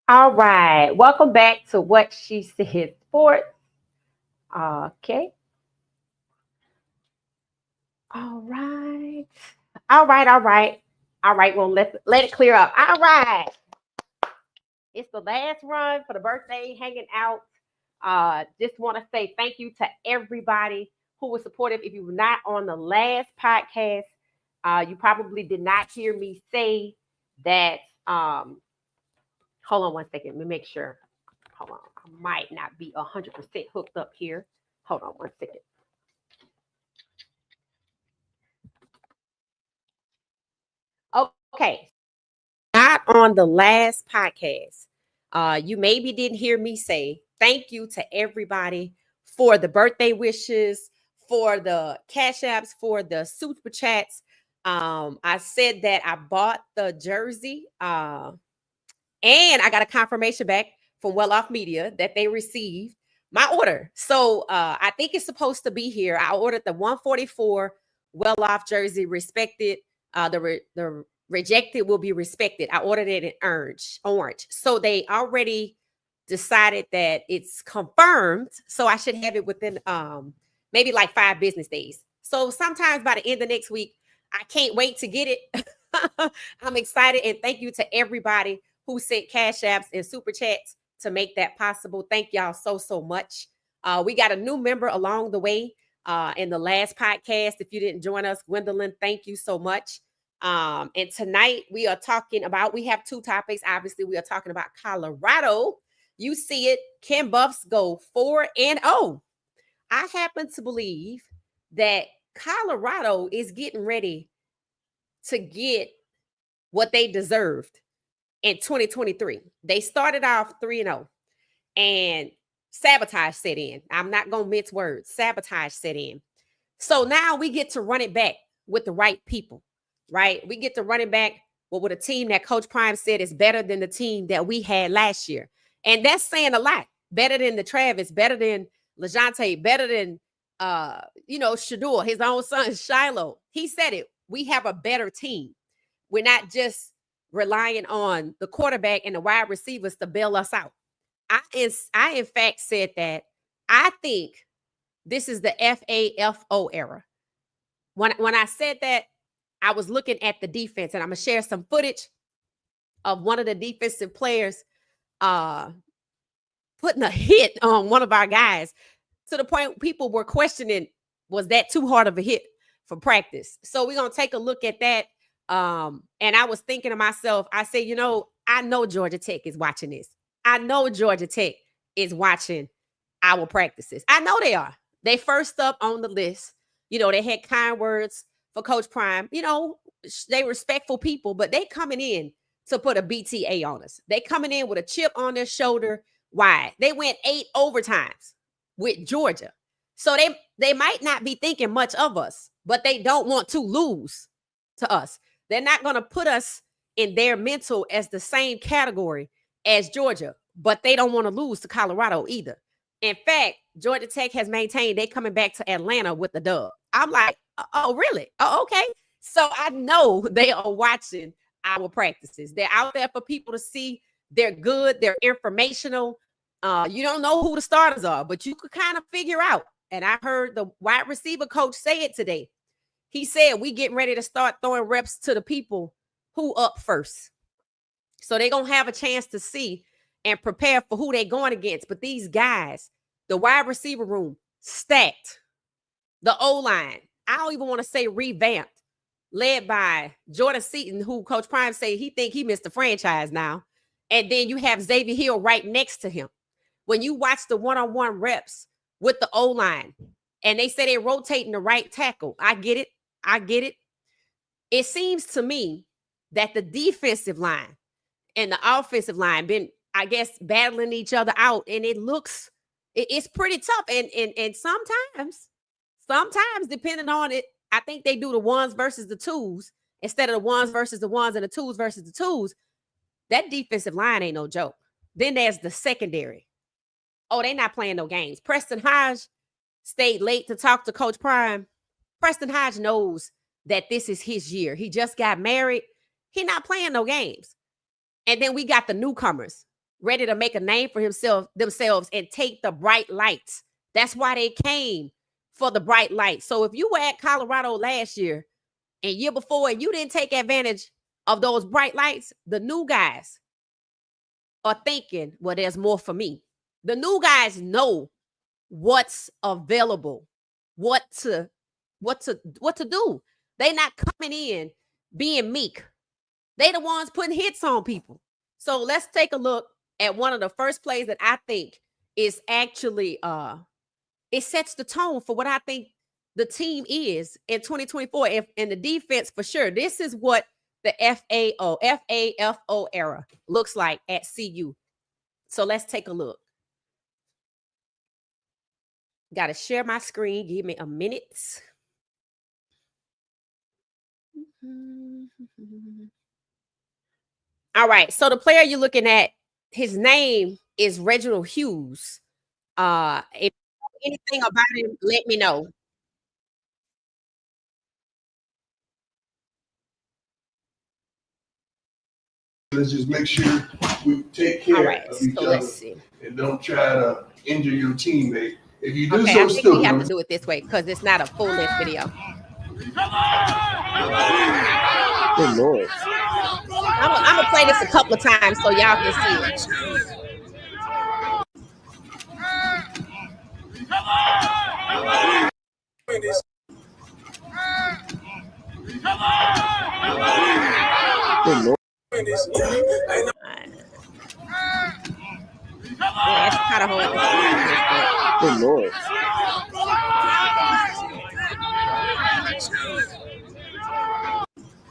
All right. Welcome back to What She Said Sports. Okay. All right. All right. Well, let it clear up. All right. It's the last run for the birthday hanging out. Just want to say thank you to everybody who was supportive. If you were not on the last podcast, you probably did not hear me say that. Hold on one second. Let me make sure. Hold on. I might not be 100% hooked up here. Hold on one second. Okay. Not on the last podcast. You maybe didn't hear me say thank you to everybody for the birthday wishes, for the cash apps, for the super chats. I said that I bought the jersey, and I got a confirmation back from Well Off Media that they received my order. So I think it's supposed to be here. I ordered the 144 Well Off jersey, respected. The rejected will be respected. I ordered it in orange. So they already decided that it's confirmed. So I should have it within maybe like 5 business days. So sometimes by the end of next week, I can't wait to get it. I'm excited, and thank you to everybody who sent cash apps and super chats to make that possible. Thank y'all so much. We got a new member along the way in the last podcast. If you didn't join us, Gwendolyn, thank you so much. And tonight we have two topics. Obviously, we are talking about Colorado. You see it. Can Buffs go 4-0? I happen to believe that Colorado is getting ready to get what they deserved in 2023. They started off 3-0 and sabotage set in. I'm not going to mince words. Sabotage set in. So now we get to run it back with the right people, right? We get to run it back with a team that Coach Prime said is better than the team that we had last year. And that's saying a lot. Better than the Travis, better than LeJounte, better than Shedeur, his own son, Shiloh. He said it. We have a better team. We're not just relying on the quarterback and the wide receivers to bail us out. I in fact said that I think this is the FAFO era. When I said that, I was looking at the defense, and I'm gonna share some footage of one of the defensive players putting a hit on one of our guys to the point people were questioning, was that too hard of a hit for practice? So we're gonna take a look at that. And I was thinking to myself, I said, I know Georgia Tech is watching this. I know Georgia Tech is watching our practices. I know they are. They first up on the list. They had kind words for Coach Prime. They respectful people, but they coming in to put a BTA on us. They coming in with a chip on their shoulder. Why? They went 8 overtimes with Georgia. So they might not be thinking much of us, but they don't want to lose to us. They're not going to put us in their mental as the same category as Georgia, but they don't want to lose to Colorado either. In fact, Georgia Tech has maintained they coming back to Atlanta with the dub. I'm like, oh, really? Oh, okay. So I know they are watching our practices. They're out there for people to see. They're good. They're informational. You don't know who the starters are, but you could kind of figure out. And I heard the wide receiver coach say it today. He said, we getting ready to start throwing reps to the people who up first. So they're going to have a chance to see and prepare for who they're going against. But these guys, the wide receiver room, stacked. The O-line, I don't even want to say revamped, led by Jordan Seaton, who Coach Prime said he think he missed the franchise now. And then you have Xavier Hill right next to him. When you watch the one-on-one reps with the O-line, and they say they're rotating the right tackle, I get it. It seems to me that the defensive line and the offensive line been, I guess, battling each other out, and it's pretty tough. And sometimes depending on it, I think they do the ones versus the twos instead of the ones versus the ones and the twos versus the twos. That defensive line ain't no joke. Then there's the secondary. Oh, they're not playing no games. Preston Hodge stayed late to talk to Coach Prime. Preston Hodge knows that this is his year. He just got married. He's not playing no games. And then we got the newcomers. ready to make a name for themselves and take the bright lights. That's why they came for the bright lights. So if you were at Colorado last year and year before and you didn't take advantage of those bright lights, the new guys are thinking, well, there's more for me. The new guys know what's available, what to do. They not coming in being meek. They the ones putting hits on people. So let's take a look at one of the first plays that I think is actually it sets the tone for what I think the team is in 2024 and the defense for sure. This is what the FAFO era looks like at CU. So let's take a look. Got to share my screen. Give me a minute. All right. So the player you're looking at, his name is Reginald Hughes. If you know anything about him, let me know. Let's just make sure we take care of each other and don't try to injure your teammate. If you do I think we have to do it this way because it's not a full length video. Good Lord. I'm gonna play this a couple of times so y'all can see it. Good Lord. Yeah, it's kind of hard to see. Good Lord.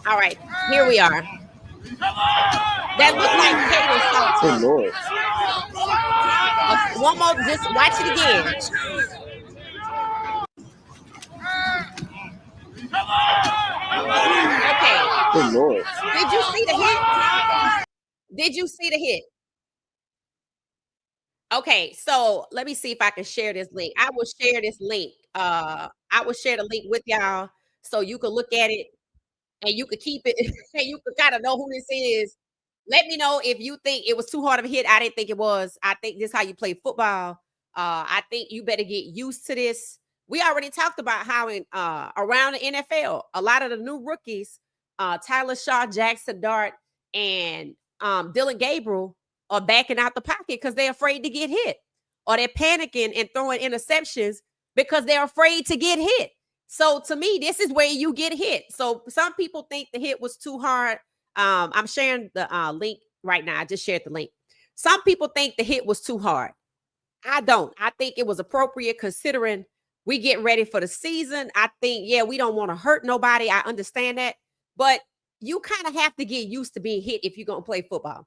All right, here we are. That looked like Caden Salter. Good Lord. One more, just watch it again. Okay. Good Lord. Did you see the hit? Did you see the hit? Okay, so let me see if I can share this link. I will share this link. I will share the link with y'all so you can look at it and you could keep it and you could kind of know who this is. Let me know if you think it was too hard of a hit. I didn't think it was. I think this is how you play football. I think you better get used to this. We already talked about how in around the NFL, a lot of the new rookies, Tyler Shaw, Jackson Dart, and Dylan Gabriel are backing out the pocket because they're afraid to get hit, or they're panicking and throwing interceptions because they're afraid to get hit. So to me, this is where you get hit. So some people think the hit was too hard. I'm sharing the link right now. I just shared the link. Some people think the hit was too hard. I don't. I think it was appropriate considering we get ready for the season. I think, yeah, we don't want to hurt nobody. I understand that. But you kind of have to get used to being hit if you're going to play football.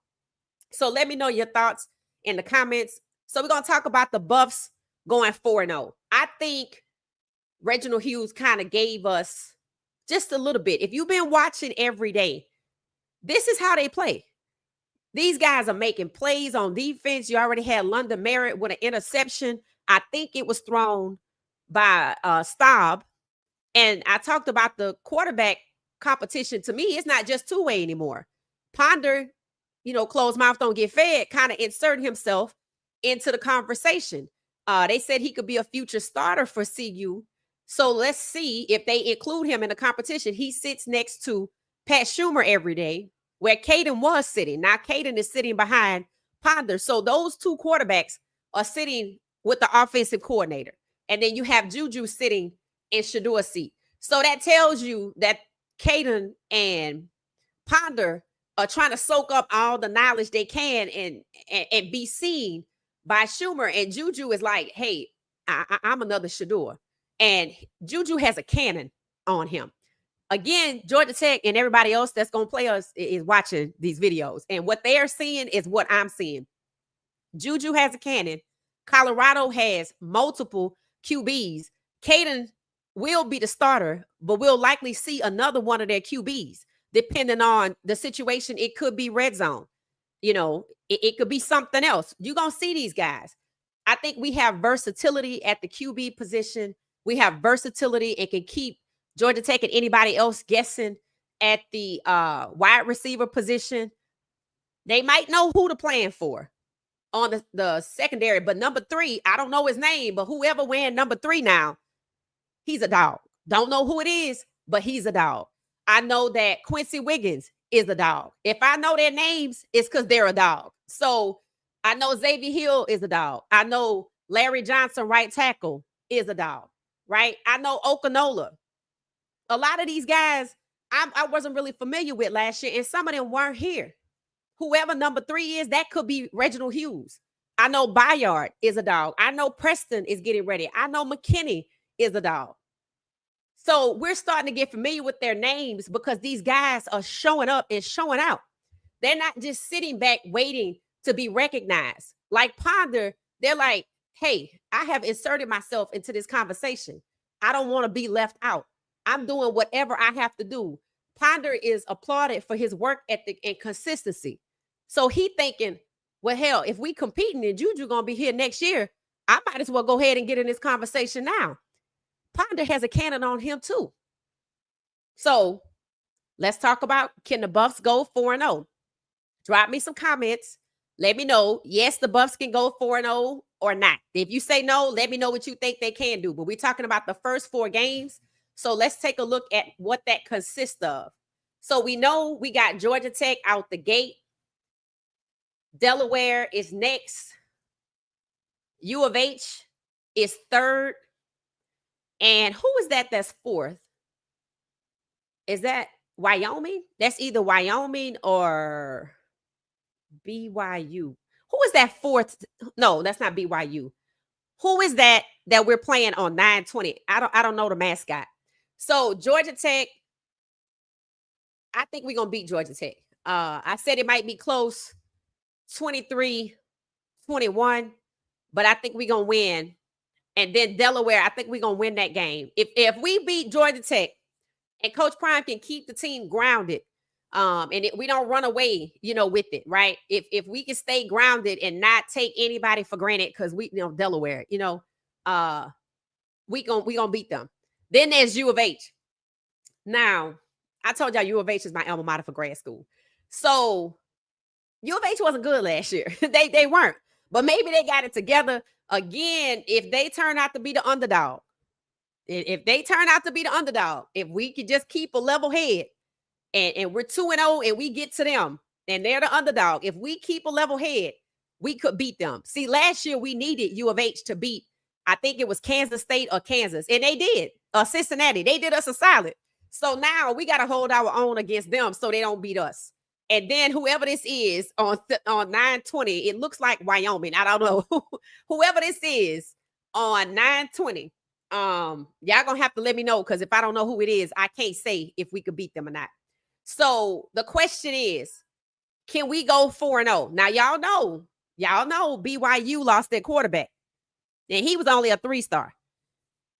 So let me know your thoughts in the comments. So we're going to talk about the Buffs going 4-0. I think Reginald Hughes kind of gave us just a little bit. If you've been watching every day, this is how they play. These guys are making plays on defense. You already had London Merritt with an interception. I think it was thrown by Staub. And I talked about the quarterback competition. To me, it's not just two-way anymore. Ponder, closed mouth don't get fed, kind of insert himself into the conversation. They said he could be a future starter for CU. So let's see if they include him in the competition. He sits next to Pat Schumer every day, where Caden was sitting. Now Caden is sitting behind Ponder. So those two quarterbacks are sitting with the offensive coordinator. And then you have Juju sitting in Shedeur's seat. So that tells you that Caden and Ponder are trying to soak up all the knowledge they can and be seen by Schumer. And Juju is like, hey, I'm another Shedeur. And Juju has a cannon on him. Again, Georgia Tech and everybody else that's going to play us is watching these videos. And what they are seeing is what I'm seeing. Juju has a cannon. Colorado has multiple QBs. Caden will be the starter, but we'll likely see another one of their QBs. Depending on the situation, it could be red zone. It could be something else. You're going to see these guys. I think we have versatility at the QB position. We have versatility and can keep Georgia Tech and anybody else guessing at the wide receiver position. They might know who to plan for. on the secondary. But number 3, I don't know his name, but whoever wearing number 3 now, he's a dog. Don't know who it is, but he's a dog. I know that Quincy Wiggins is a dog. If I know their names, it's because they're a dog. So I know Xavier Hill is a dog. I know Larry Johnson, right tackle, is a dog, right? I know Okanola. A lot of these guys I wasn't really familiar with last year, and some of them weren't here. Whoever number 3 is, that could be Reginald Hughes. I know Bayard is a dog. I know Preston is getting ready. I know McKinney is a dog. So we're starting to get familiar with their names because these guys are showing up and showing out. They're not just sitting back waiting to be recognized. Like Ponder, they're like, hey, I have inserted myself into this conversation. I don't want to be left out. I'm doing whatever I have to do. Ponder is applauded for his work ethic and consistency. So he thinking, well, hell, if we competing and Juju going to be here next year, I might as well go ahead and get in this conversation now. Ponder has a cannon on him too. So let's talk about, can the Buffs go 4-0? Drop me some comments. Let me know. Yes, the Buffs can go 4-0 or not. If you say no, let me know what you think they can do. But we're talking about the first 4 games. So let's take a look at what that consists of. So we know we got Georgia Tech out the gate. Delaware is next. U of H is 3rd. And who is that that's 4th? Is that Wyoming? That's either Wyoming or BYU. Who is that 4th? No, that's not BYU. Who is that we're playing on 9/20? I don't know the mascot. So Georgia Tech, I think we're going to beat Georgia Tech. I said it might be close, 23-21, but I think we're going to win. And then Delaware, I think we're going to win that game. If we beat Georgia Tech and Coach Prime can keep the team grounded, we don't run away, with it, right? If we can stay grounded and not take anybody for granted, because Delaware, we gonna beat them. Then there's U of H. Now, I told y'all U of H is my alma mater for grad school. So U of H wasn't good last year. They weren't. But maybe they got it together. Again, if they turn out to be the underdog, if we could just keep a level head and we're 2-0 and we get to them and they're the underdog, if we keep a level head, we could beat them. See, last year we needed U of H to beat, I think it was Kansas State or Kansas, and they did. Cincinnati, they did us a solid. So now we got to hold our own against them so they don't beat us. And then whoever this is on 9/20, it looks like Wyoming. I don't know. Whoever this is on 9/20, y'all gonna have to let me know, because if I don't know who it is, I can't say if we could beat them or not. So the question is, can we go 4-0? Now y'all know BYU lost their quarterback, and he was only a 3-star,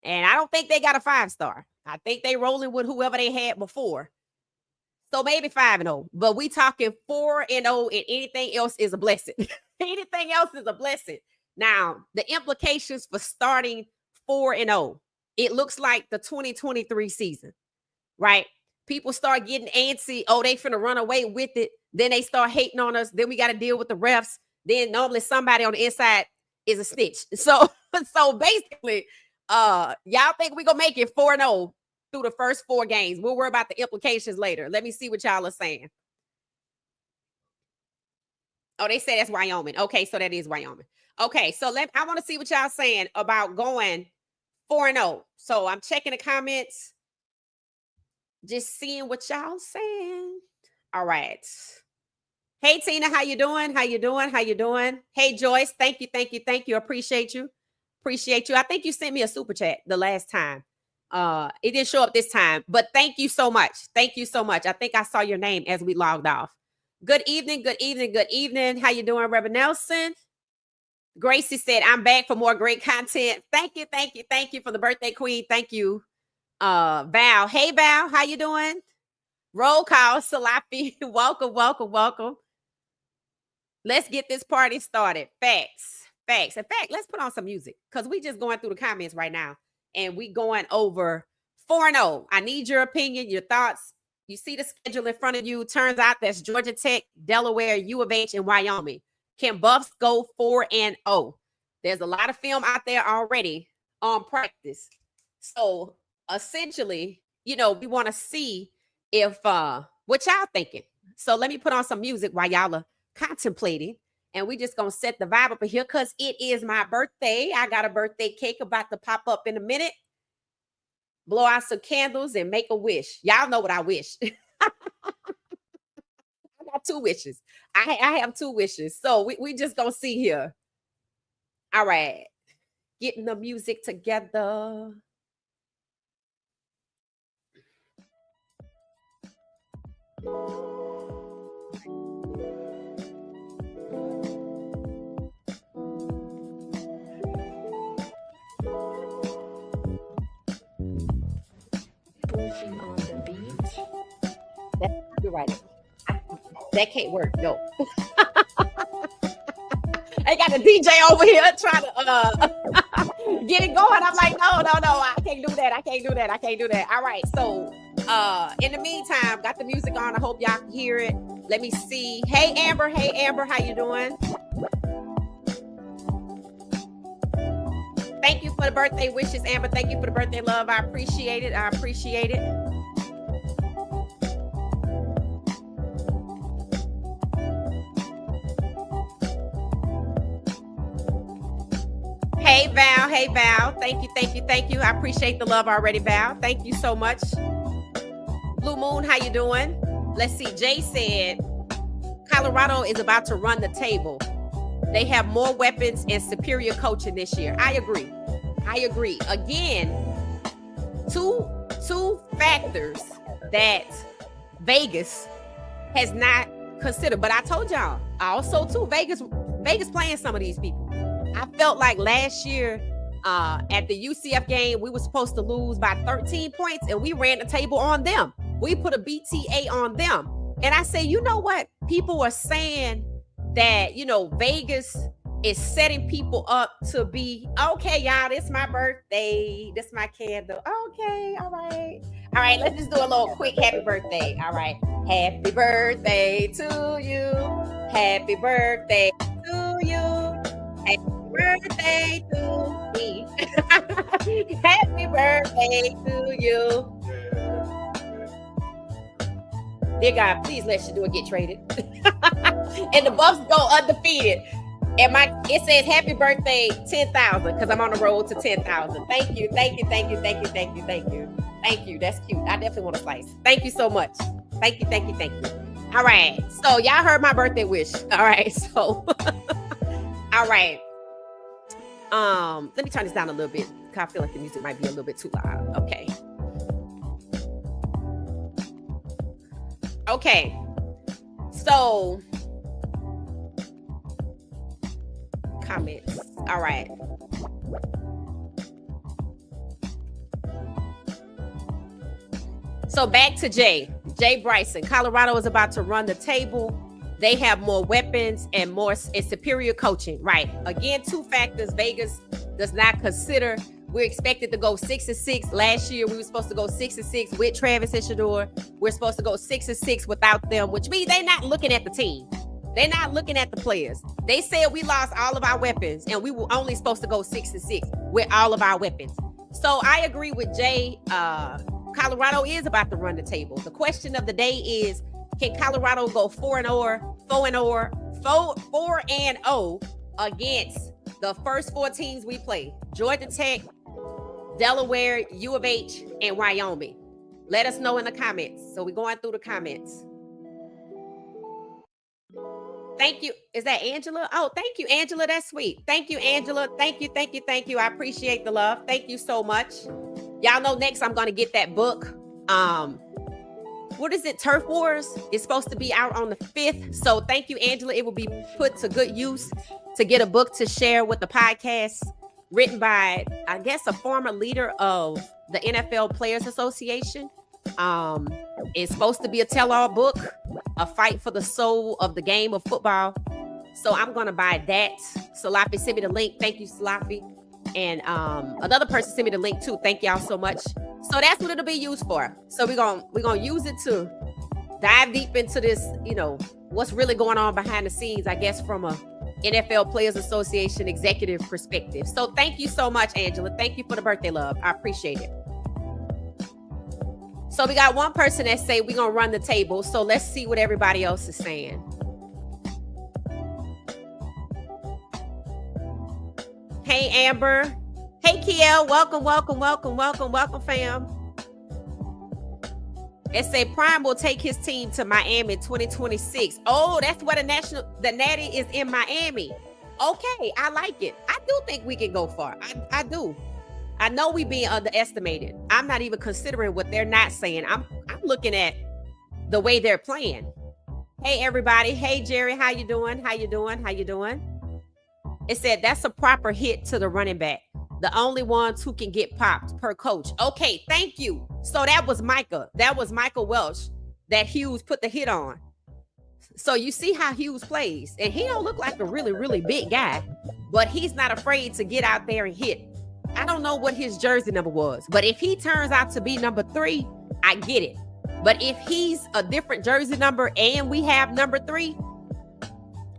and I don't think they got a 5-star. I think they rolling with whoever they had before. So maybe 5-0, but we talking 4-0, and anything else is a blessing. Anything else is a blessing. Now, the implications for starting 4-0, it looks like the 2023 season, right? People start getting antsy. Oh, they finna run away with it. Then they start hating on us. Then we got to deal with the refs. Then normally somebody on the inside is a snitch. So basically, y'all think we gonna make it 4-0 through the first 4 games? We'll worry about the implications later. Let me see what y'all are saying. Oh, they say that's Wyoming. Okay, so that is Wyoming. Okay, so I want to see what y'all saying about going 4-0. So I'm checking the comments, just seeing what y'all saying. All right. Hey, Tina, how you doing? How you doing? Hey, Joyce, thank you. Appreciate you. I think you sent me a super chat the last time. It didn't show up this time, but thank you so much. I think I saw your name as we logged off. Good evening. How you doing, Reverend Nelson? Gracie said, I'm back for more great content. Thank you for the birthday queen. Thank you. Val. Hey, Val, how you doing? Roll call, Salafi. Welcome. Let's get this party started. Facts. In fact, let's put on some music, because we just going through the comments right now. And we going over 4-0. I need your opinion, your thoughts. You see the schedule in front of you. Turns out that's Georgia Tech, Delaware, U of H, and Wyoming. Can Buffs go 4-0? There's a lot of film out there already on practice. So essentially, we want to see if what y'all thinking. So let me put on some music while y'all are contemplating. And we just gonna set the vibe up here because it is my birthday. I got a birthday cake about to pop up in a minute. Blow out some candles and make a wish. Y'all know what I wish. I got 2 wishes. I have 2 wishes. So we just gonna see here. All right. Getting the music together. On the beach. That's copyrighted. That can't work. No. I got the DJ over here trying to get it going. I'm like, no, I can't do that. I can't do that. All right. So in the meantime, got the music on. I hope y'all can hear it. Let me see. Hey Amber, how you doing? Thank you for the birthday wishes, Amber. Thank you for the birthday love. I appreciate it. Hey Val. Thank you. I appreciate the love already, Val. Thank you so much. Blue Moon, how you doing? Let's see. Jay said Colorado is about to run the table. They have more weapons and superior coaching this year. I agree. Again, two factors that Vegas has not considered. But I told y'all, also too, Vegas playing some of these people. I felt like last year at the UCF game, we were supposed to lose by 13 points, and we ran the table on them. We put a BTA on them. And I say, you know what? People are saying that, Vegas is setting people up to be, okay, y'all, this my birthday. This my candle. Okay, all right. All right, let's just do a little quick happy birthday. All right. Happy birthday to you. Happy birthday to you. Happy birthday to me. Happy birthday to you. Dear God, please let Shedeur get traded. And the Buffs go undefeated. And it says happy birthday 10,000 because I'm on the road to 10,000. Thank you. Thank you. That's cute. I definitely want a slice. Thank you so much. Thank you. All right. So y'all heard my birthday wish. All right. So all right. Let me turn this down a little bit because I feel like the music might be a little bit too loud. Okay. So comments. All right. So back to Jay Bryson. Colorado is about to run the table. They have more weapons and superior coaching. Right. Again, 2 factors Vegas does not consider. We're expected to go 6-6. Last year, we were supposed to go 6-6 with Travis and Shedeur. We're supposed to go 6-6 without them, which means they're not looking at the team. They're not looking at the players. They said we lost all of our weapons, and we were only supposed to go 6-6 with all of our weapons. So I agree with Jay. Colorado is about to run the table. The question of the day is, can Colorado go 4-0 against the first 4 teams we play? Georgia Tech, Delaware, U of H, and Wyoming. Let us know in the comments. So we're going through the comments. Thank you. Is that Angela? Oh, thank you, Angela. That's sweet. Thank you, Angela. Thank you. I appreciate the love. Thank you so much. Y'all know next I'm going to get that book. What is it? Turf Wars is supposed to be out on the 5th. So thank you, Angela. It will be put to good use to get a book to share with the podcast, written by, I guess, a former leader of the NFL Players Association. It's supposed to be a tell-all book, a fight for the soul of the game of football. So I'm going to buy that. Salafi sent me the link. Thank you, Salafi. And another person sent me the link too. Thank y'all so much. So that's what it'll be used for. So we're gonna use it to dive deep into this, what's really going on behind the scenes, I guess, from a NFL Players Association executive perspective. So thank you so much, Angela. Thank you for the birthday love. I appreciate it. So we got one person that say we're going to run the table. So let's see what everybody else is saying. Hey, Amber. Hey, Kiel. Welcome, fam. It say Prime will take his team to Miami 2026. Oh, that's where the Natty is in Miami. Okay, I like it. I do think we can go far. I do. I know we being underestimated. I'm not even considering what they're not saying. I'm looking at the way they're playing. Hey, everybody. Hey, Jerry. How you doing? It said that's a proper hit to the running back. The only ones who can get popped per coach. Okay, thank you. So that was Micah. That was Michael Welch that Hughes put the hit on. So you see how Hughes plays. And he don't look like a really, really big guy. But he's not afraid to get out there and hit. I don't know what his jersey number was. But if he turns out to be number 3, I get it. But if he's a different jersey number and we have number 3,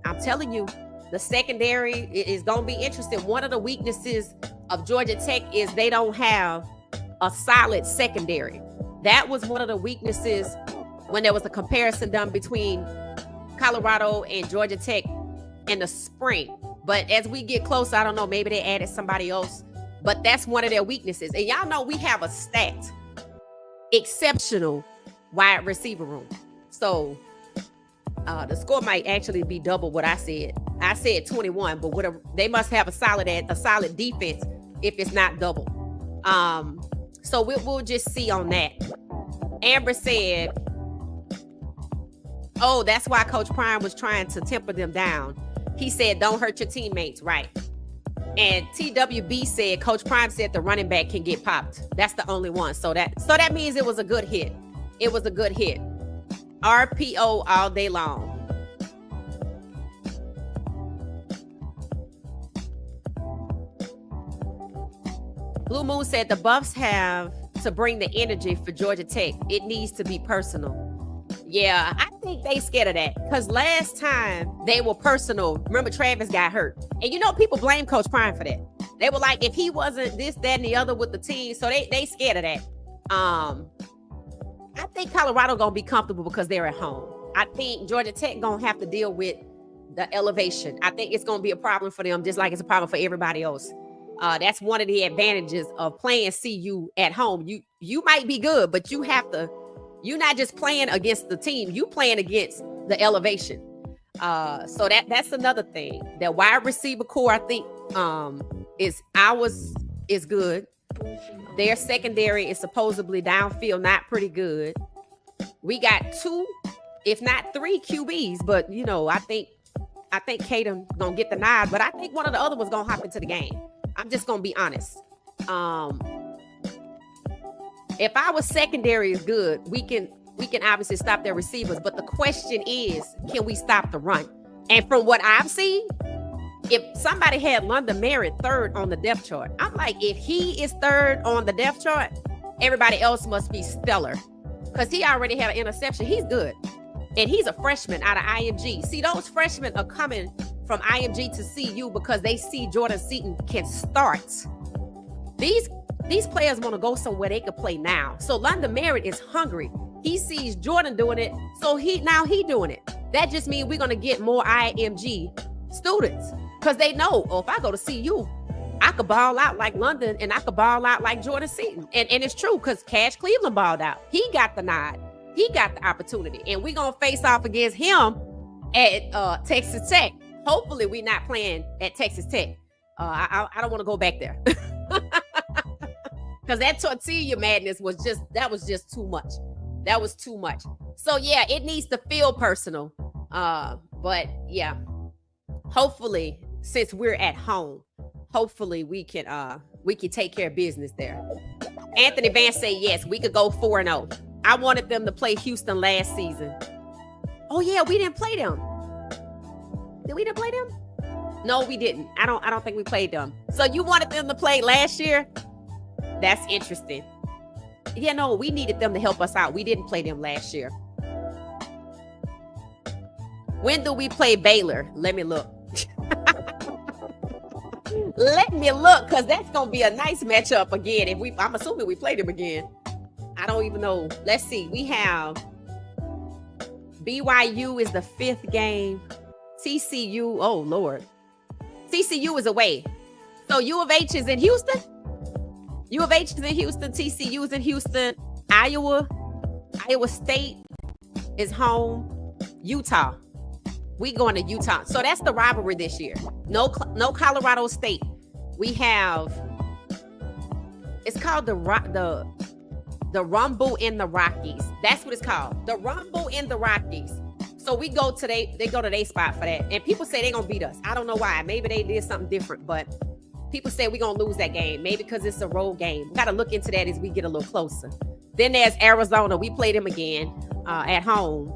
I'm telling you, the secondary is going to be interesting. One of the weaknesses of Georgia Tech is they don't have a solid secondary. That was one of the weaknesses when there was a comparison done between Colorado and Georgia Tech in the spring. But as we get closer, I don't know, maybe they added somebody else. But that's one of their weaknesses. And y'all know we have a stacked, exceptional wide receiver room. So the score might actually be double what I said. I said 21, but they must have a solid defense if it's not double. So we'll just see on that. Amber said, oh, that's why Coach Prime was trying to temper them down. He said, don't hurt your teammates, right? And TWB said, Coach Prime said the running back can get popped. That's the only one. So that means it was a good hit. It was a good hit. RPO all day long. Blue Moon said the Buffs have to bring the energy for Georgia Tech. It needs to be personal. Yeah, I think they scared of that because last time they were personal. Remember, Travis got hurt. And people blame Coach Prime for that. They were like, if he wasn't this, that, and the other with the team. So they scared of that. I think Colorado going to be comfortable because they're at home. I think Georgia Tech going to have to deal with the elevation. I think it's going to be a problem for them, just like it's a problem for everybody else. That's one of the advantages of playing CU at home. You might be good, but you're not just playing against the team, you playing against the elevation. So that's another thing. That wide receiver core, I think, is good. Their secondary is supposedly downfield, not pretty good. We got 2, if not 3 QBs, but I think Caden gonna get the nod, but I think one of the other ones gonna hop into the game. I'm just gonna be honest. If our secondary is good, we can obviously stop their receivers. But the question is, can we stop the run? And from what I've seen, if somebody had London Merritt 3rd on the depth chart, I'm like, if he is 3rd on the depth chart, everybody else must be stellar. Because he already had an interception. He's good. And he's a freshman out of IMG. See, those freshmen are coming from IMG to CU because they see Jordan Seaton can start. These players want to go somewhere they can play now. So London Merritt is hungry. He sees Jordan doing it, so he doing it. That just means we're going to get more IMG students because they know, if I go to CU, I could ball out like London and I could ball out like Jordan Seaton. And it's true because Cash Cleveland balled out. He got the nod. He got the opportunity. And we're going to face off against him at Texas Tech. Hopefully we're not playing at Texas Tech. I don't want to go back there. Because that tortilla madness was just too much. That was too much. So yeah, it needs to feel personal. But yeah, hopefully, since we're at home, hopefully we can take care of business there. Anthony Vance said yes, we could go 4-0. I wanted them to play Houston last season. Oh yeah, we didn't play them. Did we play them? No, we didn't. I don't think we played them. So you wanted them to play last year? That's interesting. Yeah, no, we needed them to help us out. We didn't play them last year. When do we play Baylor? Let me look. Let me look, because that's gonna be a nice matchup again. I'm assuming we played him again. I don't even know. Let's see. We have BYU is the 5th game. TCU, oh Lord. TCU is away. So U of H is in Houston. U of H is in Houston. TCU is in Houston. Iowa State is home. Utah. We going to Utah. So that's the rivalry this year. No Colorado State. We have, it's called the Rumble in the Rockies. That's what it's called. The Rumble in the Rockies. So they go to their spot for that. And people say they're going to beat us. I don't know why. Maybe they did something different, but people say we're going to lose that game. Maybe because it's a road game. We got to look into that as we get a little closer. Then there's Arizona. We played them again at home.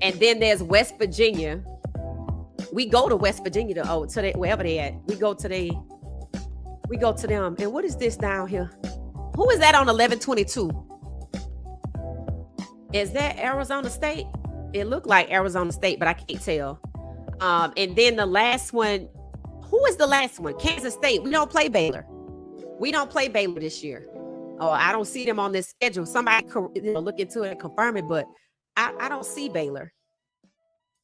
And then there's West Virginia. We go to West Virginia wherever they at. We go to them. And what is this down here? Who is that on 1122? Is that Arizona State? It looked like Arizona State, but I can't tell. And then the last one, who is the last one? Kansas State. We don't play Baylor. We don't play Baylor this year. Oh, I don't see them on this schedule. Somebody look into it and confirm it, but I don't see Baylor.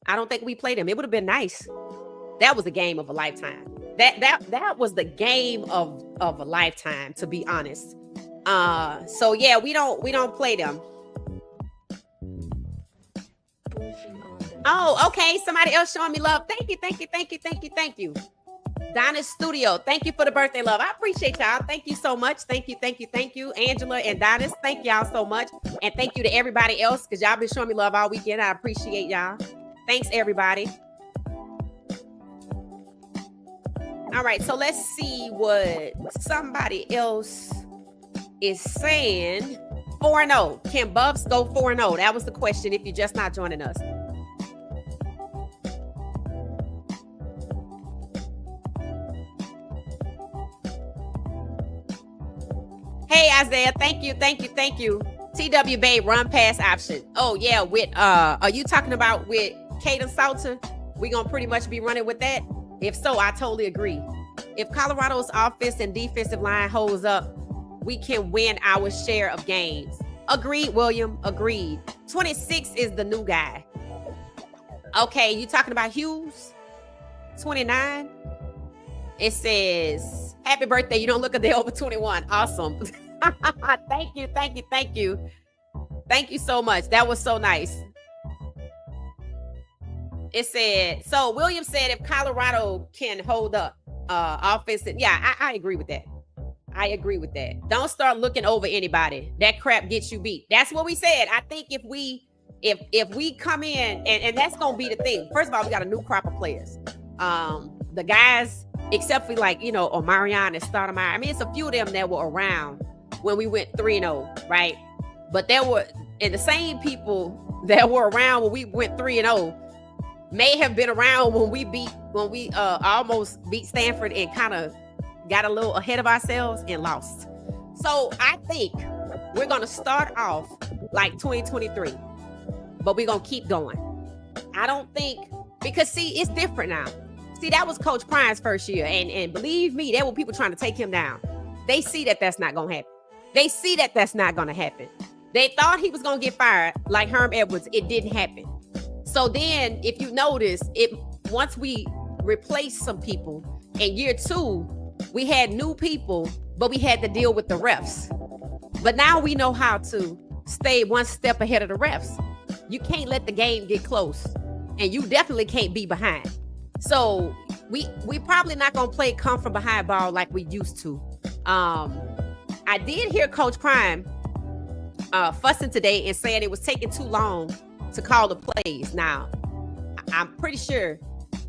I don't think we played them. It would have been nice. That was a game of a lifetime. That was the game of a lifetime, to be honest. So yeah, we don't play them. Oh, okay. Somebody else showing me love. Thank you. Donna's Studio. Thank you for the birthday love. I appreciate y'all. Thank you so much. Thank you. Angela and Donna's. Thank y'all so much. And thank you to everybody else, because y'all been showing me love all weekend. I appreciate y'all. Thanks, everybody. All right, so let's see what somebody else is saying. 4-0. Can Buffs go 4-0? That was the question if you're just not joining us. Hey, Isaiah, thank you. TW Bay run pass option. Oh, yeah, are you talking about with Caden Salter? We gonna pretty much be running with that? If so, I totally agree. If Colorado's offense and defensive line holds up, we can win our share of games. Agreed, William. Agreed. 26 is the new guy. Okay, you talking about Hughes? 29? It says, happy birthday. You don't look a day over 21. Awesome. Thank you. Thank you so much. That was so nice. It said, so William said if Colorado can hold up offense, yeah, I agree with that. Don't start looking over anybody. That crap gets you beat. That's what we said. I think if we come in, and that's gonna be the thing. First of all, we got a new crop of players. The guys, except for Omarion and Stoudemire. I mean, it's a few of them that were around when we went 3-0, right? But there were, and the same people that were around when we went 3-0 may have been around when we almost beat Stanford and kind of got a little ahead of ourselves and lost. So I think we're going to start off like 2023, but we're going to keep going. I don't think, because see, it's different now. See, that was Coach Prime's first year. And believe me, there were people trying to take him down. They see that that's not going to happen. They thought he was going to get fired like Herm Edwards. It didn't happen. So then if you notice, once we replaced some people in year 2, we had new people, but we had to deal with the refs. But now we know how to stay one step ahead of the refs. You can't let the game get close, and you definitely can't be behind. So we probably not gonna play come from behind ball like we used to. I did hear Coach Prime fussing today and saying it was taking too long to call the plays. Now, I'm pretty sure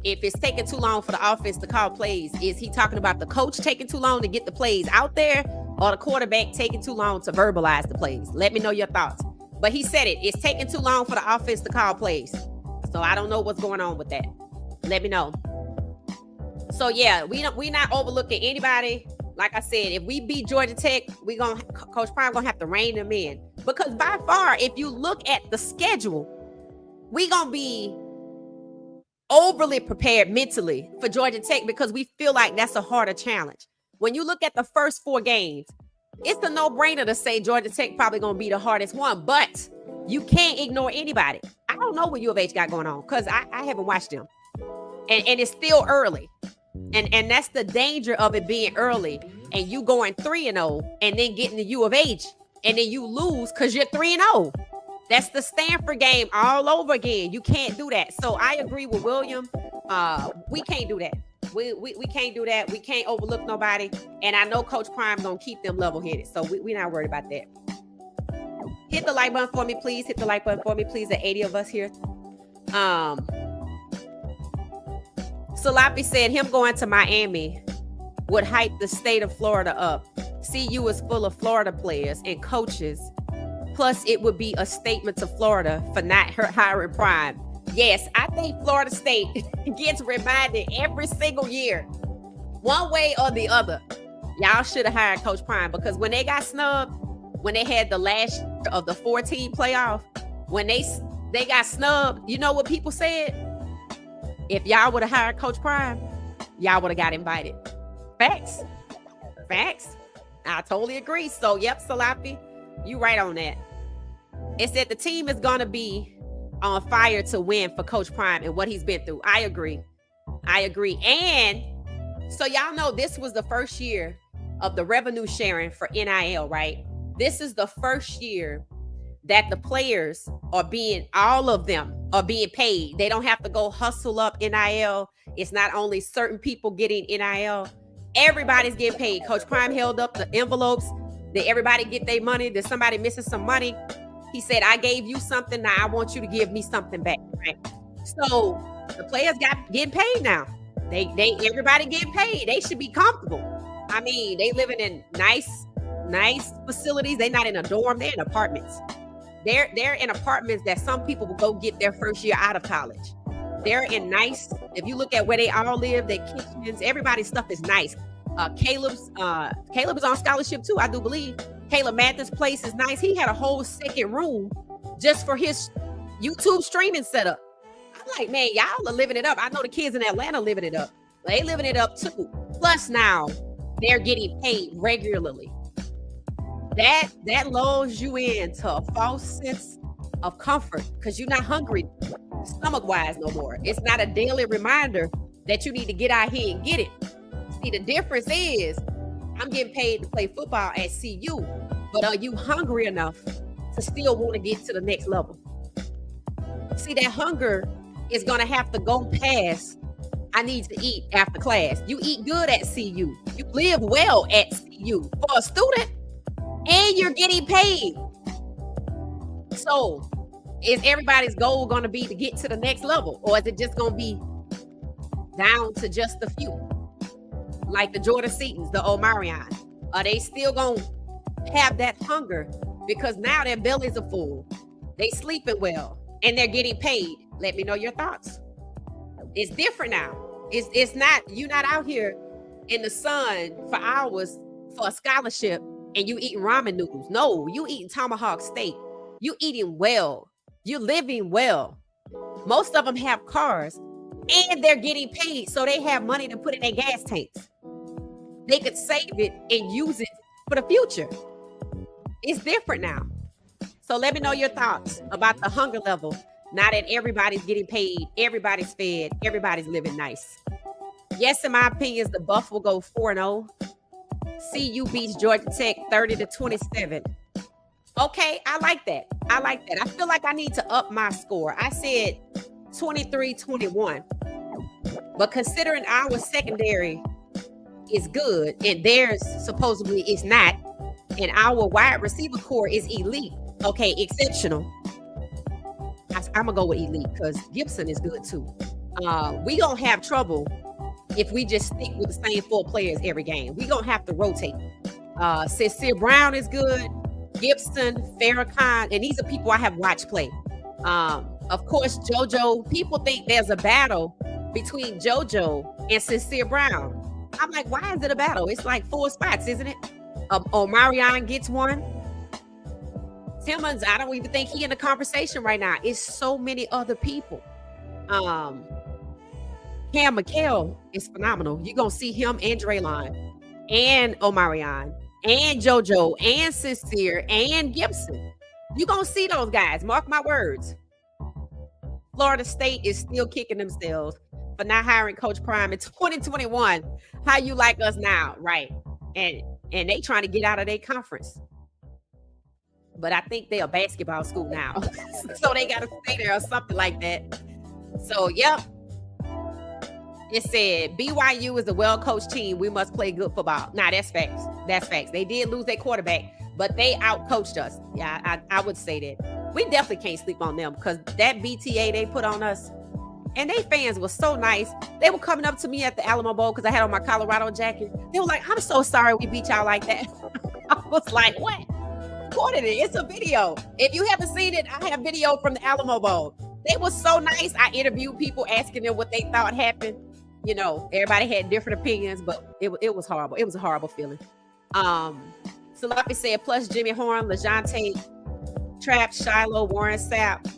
if it's taking too long for the offense to call plays, is he talking about the coach taking too long to get the plays out there, or the quarterback taking too long to verbalize the plays? Let me know your thoughts. But he said it's taking too long for the offense to call plays. So I don't know what's going on with that. Let me know. So yeah, we not overlooking anybody. Like I said, if we beat Georgia Tech, Coach Prime gonna have to rein them in. Because by far, if you look at the schedule, we gonna be overly prepared mentally for Georgia Tech because we feel like that's a harder challenge. When you look at the first 4 games, it's a no-brainer to say Georgia Tech probably going to be the hardest one, but you can't ignore anybody. I don't know what U of H got going on because I haven't watched them. And it's still early. And that's the danger of it being early and you going 3-0 and then getting the U of H and then you lose because you're 3-0. That's the Stanford game all over again. You can't do that. So I agree with William. We can't do that. We can't do that. We can't overlook nobody. And I know Coach Prime gonna keep them level-headed. So we're not worried about that. Hit the like button for me, please. Hit the like button for me, please. The 80 of us here. Salafi said him going to Miami would hype the state of Florida up. CU is full of Florida players and coaches. Plus, it would be a statement to Florida for not hiring Prime. Yes, I think Florida State gets reminded every single year, one way or the other. Y'all should have hired Coach Prime because when they got snubbed, when they had the last year of the 14 playoff, when they got snubbed, you know what people said? If y'all would have hired Coach Prime, y'all would have got invited. Facts. I totally agree. So, yep, Salafi, you right on that. It said the team is going to be on fire to win for Coach Prime and what he's been through. I agree. And so y'all know this was the first year of the revenue sharing for NIL, right? This is the first year that the players all of them are being paid. They don't have to go hustle up NIL. It's not only certain people getting NIL. Everybody's getting paid. Coach Prime held up the envelopes. Did everybody get their money? Did somebody missing some money? He said, I gave you something. Now I want you to give me something back. Right? So the players getting paid now. Everybody getting paid. They should be comfortable. I mean, they living in nice facilities. They're not in a dorm. They're in apartments. They're in apartments that some people will go get their first year out of college. They're in nice. If you look at where they all live, their kitchens, everybody's stuff is nice. Caleb is on scholarship too, I do believe. Caleb Mathis' place is nice. He had a whole second room just for his YouTube streaming setup. I'm like, man, y'all are living it up. I know the kids in Atlanta living it up. They living it up too. Plus now they're getting paid regularly. That lulls you into a false sense of comfort because you're not hungry stomach-wise no more. It's not a daily reminder that you need to get out here and get it. See, the difference is I'm getting paid to play football at CU, but are you hungry enough to still want to get to the next level? See, that hunger is going to have to go past, I need to eat after class. You eat good at CU. You live well at CU. For a student, and you're getting paid. So, is everybody's goal going to be to get to the next level? Or is it just going to be down to just a few? Like the Jordan Seatons, the Omarion. Are they still going to have that hunger? Because now their bellies are full. They sleeping well. And they're getting paid. Let me know your thoughts. It's different now. It's not, you're not out here in the sun for hours for a scholarship and you eating ramen noodles. No, you eating tomahawk steak. You eating well. You're living well. Most of them have cars and they're getting paid, so they have money to put in their gas tanks. They could save it and use it for the future. It's different now. So let me know your thoughts about the hunger level. Now that everybody's getting paid, everybody's fed, everybody's living nice. Yes, in my opinion, the Buff will go 4-0. CU beats Georgia Tech 30-27. Okay, I like that. I feel like I need to up my score. I said 23-21. But considering our secondary is good and theirs supposedly is not, and our wide receiver core is elite, okay, exceptional. I'm going to go with elite because Gibson is good too. We going to have trouble if we just stick with the same 4 players every game. We going to have to rotate. Sincere Brown is good. Gibson, Farrakhan, and these are people I have watched play. Of course, JoJo, people think there's a battle between JoJo and Sincere Brown. I'm like, why is it a battle? It's like 4 spots, isn't it? Omarion gets one. Timmons, I don't even think he in the conversation right now. It's so many other people. Cam McHale is phenomenal. You're going to see him and Draylon and Omarion and JoJo and Sincere and Gibson. You're going to see those guys. Mark my words. Florida State is still kicking themselves for not hiring Coach Prime in 2021. How you like us now, right? And they trying to get out of their conference. But I think they're a basketball school now. So they got to stay there or something like that. So, yep. It said, BYU is a well-coached team. We must play good football. Nah, that's facts. That's facts. They did lose their quarterback, but they out-coached us. Yeah, I would say that. We definitely can't sleep on them because that BTA they put on us, and they fans were so nice. They were coming up to me at the Alamo Bowl because I had on my Colorado jacket. They were like, I'm so sorry we beat y'all like that. I was like, what? Recorded it. It's a video. If you haven't seen it, I have video from the Alamo Bowl. They were so nice. I interviewed people asking them what they thought happened. You know, everybody had different opinions, but it was horrible. It was a horrible feeling. Salafi said, plus Jimmy Horn, LaJonte, Trap, Shiloh, Warren Sapp,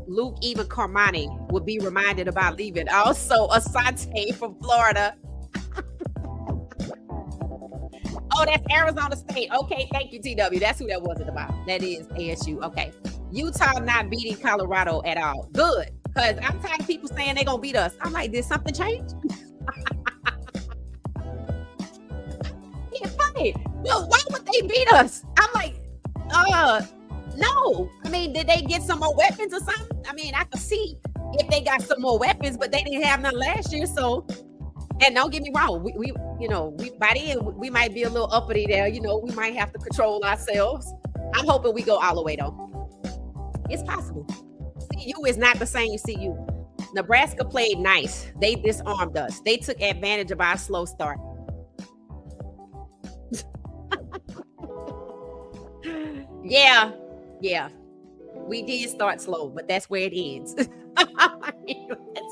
Luke, even Carmani would be reminded about leaving. Also, Asante from Florida. Oh, that's Arizona State. Okay, thank you, TW. That's who that wasn't about. That is ASU. Okay. Utah not beating Colorado at all. Good. Because I'm tired of people saying they're going to beat us. I'm like, did something change? Yeah, funny. Well, why would they beat us? I'm like, no. I mean, did they get some more weapons or something? I mean, I could see if they got some more weapons, but they didn't have none last year. So, and don't get me wrong, we by the end, we might be a little uppity there. You know, we might have to control ourselves. I'm hoping we go all the way though. It's possible. CU is not the same CU. Nebraska played nice. They disarmed us. They took advantage of our slow start. Yeah. We did start slow, but that's where it ends. That's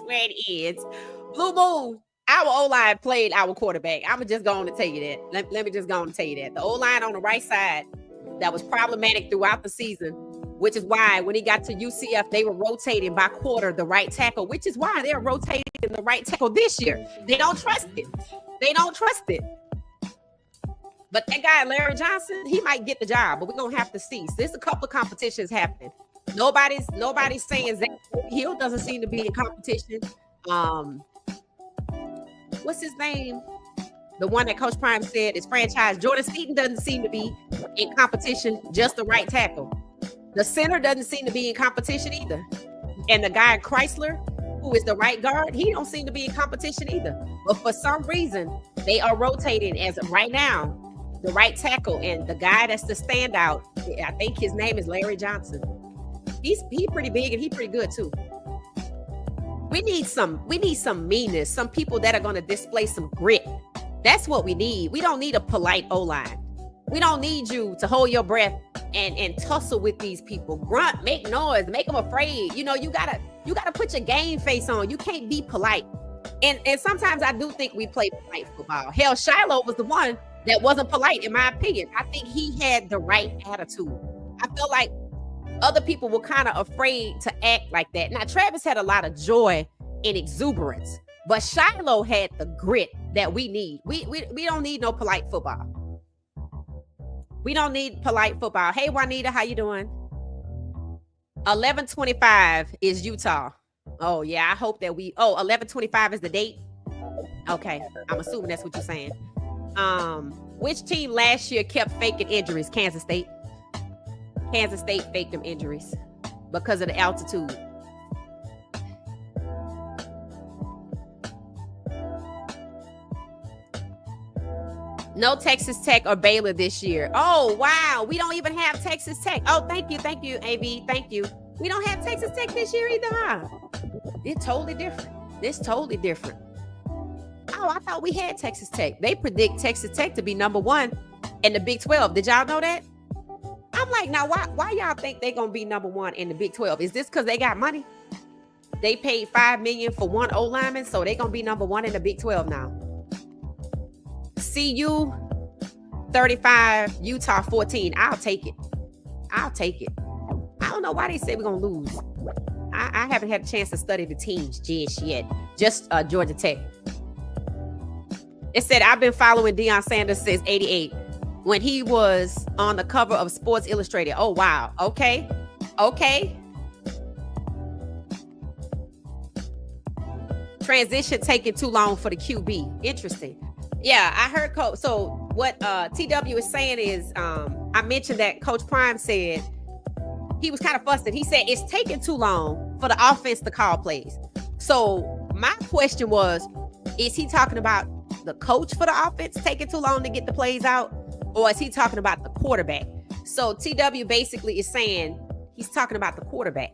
where it ends. Blue Moon, our O-line played our quarterback. I'm just going to tell you that. Let me just go and tell you that. The O-line on the right side that was problematic throughout the season, which is why when he got to UCF, they were rotating by quarter the right tackle, which is why they're rotating the right tackle this year. They don't trust it. But that guy, Larry Johnson, he might get the job, but we're going to have to see. So there's a couple of competitions happening. Nobody's saying Zach Hill doesn't seem to be in competition. What's his name? The one that Coach Prime said is franchise. Jordan Seaton doesn't seem to be in competition, just the right tackle. The center doesn't seem to be in competition either. And the guy Chrysler, who is the right guard, he don't seem to be in competition either. But for some reason, they are rotating as of right now, the right tackle. And the guy that's the standout, I think his name is Larry Johnson. He's pretty big and he's pretty good too. We need some meanness, some people that are going to display some grit. That's what we need. We don't need a polite O-line. We don't need you to hold your breath and tussle with these people. Grunt, make noise, make them afraid. You know, you gotta put your game face on. You can't be polite. And sometimes I do think we play polite football. Hell, Shiloh was the one that wasn't polite, in my opinion. I think he had the right attitude. I feel like other people were kind of afraid to act like that. Now, Travis had a lot of joy and exuberance, but Shiloh had the grit that we need. We don't need no polite football. We don't need polite football. Hey, Juanita, how you doing? 11/25 is Utah. Oh, yeah, I hope that 11/25 is the date? Okay, I'm assuming that's what you're saying. Which team last year kept faking injuries? Kansas State. Kansas State faked them injuries because of the altitude. No Texas Tech or Baylor this year. Oh, wow. We don't even have Texas Tech. Oh, thank you, AV. Thank you. We don't have Texas Tech this year either, huh? It's totally different. Oh, I thought we had Texas Tech. They predict Texas Tech to be number 1 in the Big 12. Did y'all know that? I'm like, now, why y'all think they're going to be number 1 in the Big 12? Is this because they got money? They paid $5 million for one O-lineman, so they're going to be number 1 in the Big 12 now. CU 35, Utah 14. I'll take it. I don't know why they say we're going to lose. I haven't had a chance to study the teams just yet. Just Georgia Tech. It said, I've been following Deion Sanders since 88 when he was on the cover of Sports Illustrated. Oh, wow. Okay. Transition taking too long for the QB. Interesting. Yeah, I heard Coach. So what TW is saying is, I mentioned that Coach Prime said he was kind of fussing. He said it's taking too long for the offense to call plays. So my question was, is he talking about the coach for the offense taking too long to get the plays out? Or is he talking about the quarterback? So TW basically is saying he's talking about the quarterback.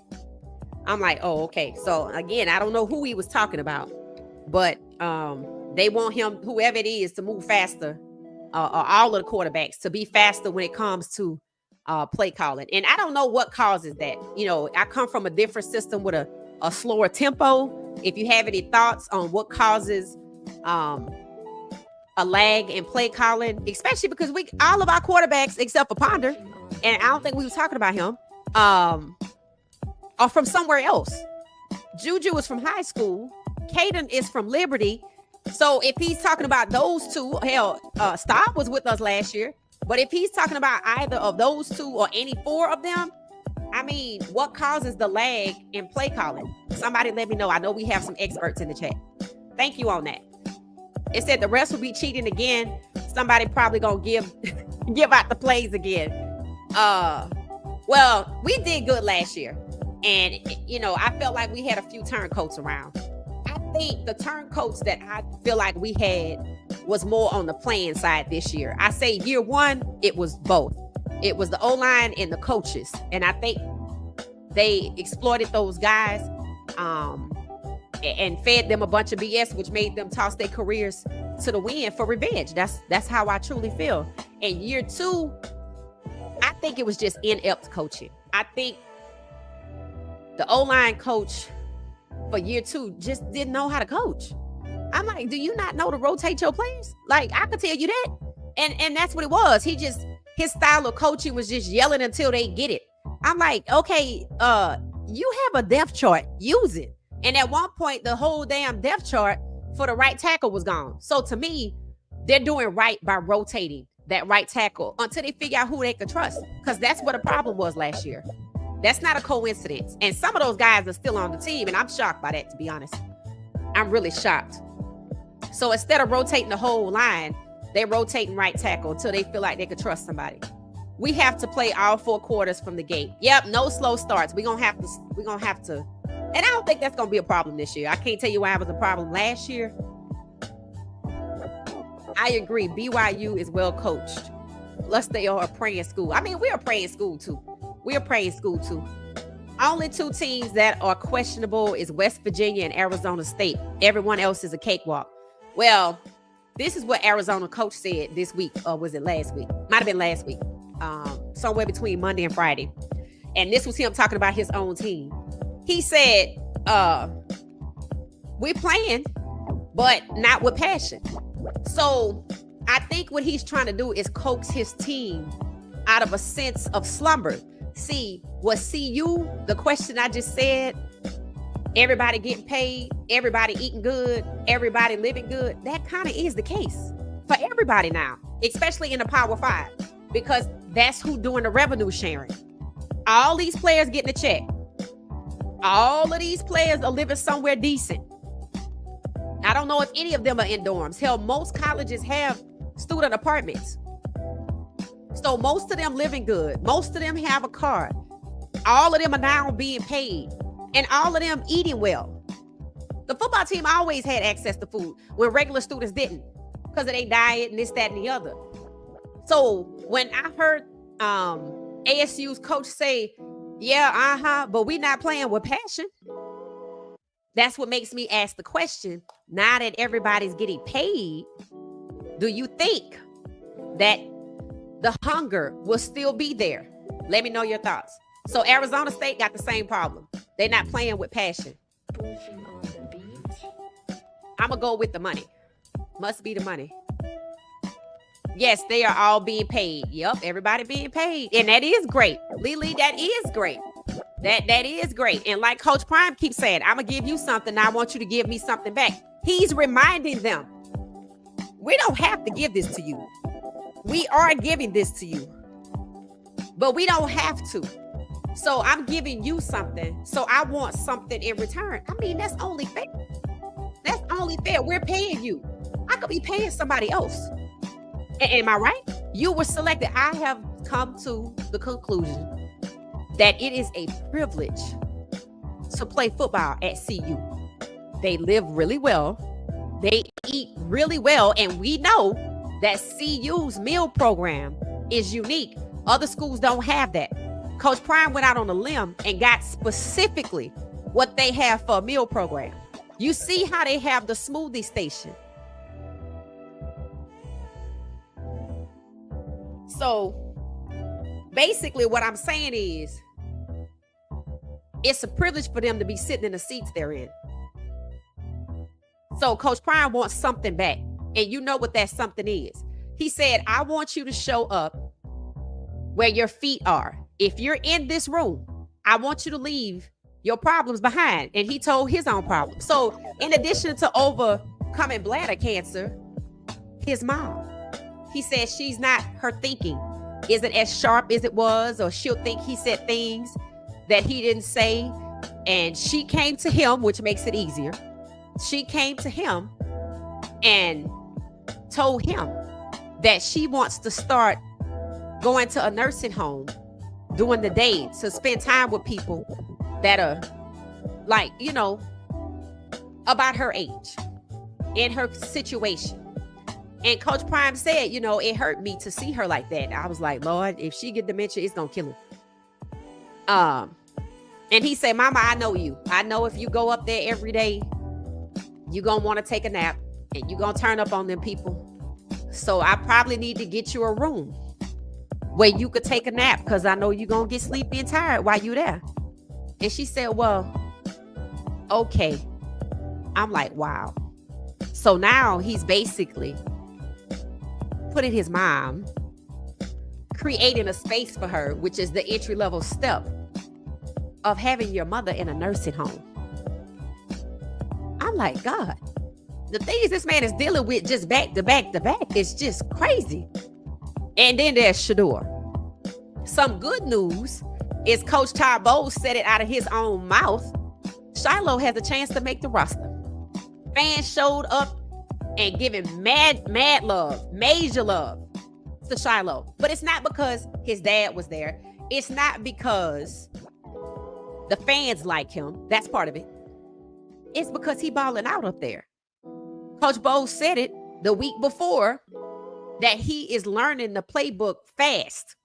I'm like, oh, okay. So again, I don't know who he was talking about, but they want him, whoever it is, to move faster, or all of the quarterbacks to be faster when it comes to play calling. And I don't know what causes that. You know, I come from a different system with a slower tempo. If you have any thoughts on what causes a lag in play calling, especially because all of our quarterbacks, except for Ponder, and I don't think we was talking about him, are from somewhere else. Juju is from high school. Caden is from Liberty. So if he's talking about those two, hell, Staub was with us last year. But if he's talking about either of those two or any four of them, I mean, what causes the lag in play calling? Somebody let me know. I know we have some experts in the chat. Thank you on that. It said the rest will be cheating again. Somebody probably gonna give out the plays again. Well, we did good last year. And, you know, I felt like we had a few turncoats around. I think the turncoats that I feel like we had was more on the playing side this year. I say year one, it was both. It was the O-line and the coaches. And I think they exploited those guys and fed them a bunch of BS, which made them toss their careers to the wind for revenge. That's how I truly feel. And year two, I think it was just inept coaching. I think the O-line coach for year two just didn't know how to coach. I'm like, do you not know to rotate your players? Like, I could tell you that. And that's what it was. His style of coaching was just yelling until they get it. I'm like, okay, you have a depth chart. Use it. And at one point, the whole damn depth chart for the right tackle was gone. So to me, they're doing right by rotating that right tackle until they figure out who they can trust. Because that's what the problem was last year. That's not a coincidence. And some of those guys are still on the team, and I'm shocked by that, to be honest. I'm really shocked. So instead of rotating the whole line, they're rotating right tackle until they feel like they could trust somebody. We have to play all 4 quarters from the gate. Yep, no slow starts. We're gonna have to. And I don't think that's gonna be a problem this year. I can't tell you why it was a problem last year. I agree. BYU is well coached. Plus, they are a praying school. I mean, we're a praying school too. We're a praying school too. Only 2 teams that are questionable is West Virginia and Arizona State. Everyone else is a cakewalk. Well, this is what Arizona coach said this week, or was it last week? Might have been last week. Somewhere between Monday and Friday. And this was him talking about his own team. He said, we're playing, but not with passion. So I think what he's trying to do is coax his team out of a sense of slumber. See, was CU the question I just said? Everybody getting paid, everybody eating good, everybody living good. That kind of is the case for everybody now, especially in the Power 5, because that's who doing the revenue sharing. All these players getting a check. All of these players are living somewhere decent. I don't know if any of them are in dorms. Hell, most colleges have student apartments. So most of them living good. Most of them have a car. All of them are now being paid. And all of them eating well. The football team always had access to food when regular students didn't, because of their diet and this, that, and the other. So when I heard ASU's coach say, yeah, but we not playing with passion, that's what makes me ask the question, now that everybody's getting paid, do you think that the hunger will still be there? Let me know your thoughts. So Arizona State got the same problem. They're not playing with passion. I'm going to go with the money. Must be the money. Yes, they are all being paid. Yep, everybody being paid. And that is great. Lily, that is great. That is great. And like Coach Prime keeps saying, I'm going to give you something. I want you to give me something back. He's reminding them, we don't have to give this to you. We are giving this to you, but we don't have to. So I'm giving you something. So I want something in return. I mean, that's only fair. That's only fair. We're paying you. I could be paying somebody else. Am I right? You were selected. I have come to the conclusion that it is a privilege to play football at CU. They live really well. They eat really well. And we know that CU's meal program is unique. Other schools don't have that. Coach Prime went out on a limb and got specifically what they have for a meal program. You see how they have the smoothie station. So basically what I'm saying is it's a privilege for them to be sitting in the seats they're in. So Coach Prime wants something back. And you know what that something is. He said, I want you to show up where your feet are. If you're in this room, I want you to leave your problems behind. And he told his own problems. So in addition to overcoming bladder cancer, his mom, he said she's not, her thinking isn't as sharp as it was, or she'll think he said things that he didn't say. And she came to him, which makes it easier. She came to him and told him that she wants to start going to a nursing home during the day to spend time with people that are like, you know, about her age, in her situation. And Coach Prime said, you know, it hurt me to see her like that. I was like, Lord, if she get dementia, it's gonna kill her. And he said, Mama, I know you. I know if you go up there every day, you're gonna want to take a nap and you're gonna turn up on them people. So I probably need to get you a room where you could take a nap, because I know you're gonna get sleepy and tired while you're there. And she said, well, okay. I'm like, wow. So now he's basically putting his mom, creating a space for her, which is the entry-level step of having your mother in a nursing home. I'm like, God, the things this man is dealing with just back to back to back is just crazy. And then there's Shedeur. Some good news is Coach Todd Bowles said it out of his own mouth. Shiloh has a chance to make the roster. Fans showed up and giving mad love, major love to Shiloh. But it's not because his dad was there. It's not because the fans like him. That's part of it. It's because he balling out up there. Coach Bowles said it the week before that he is learning the playbook fast.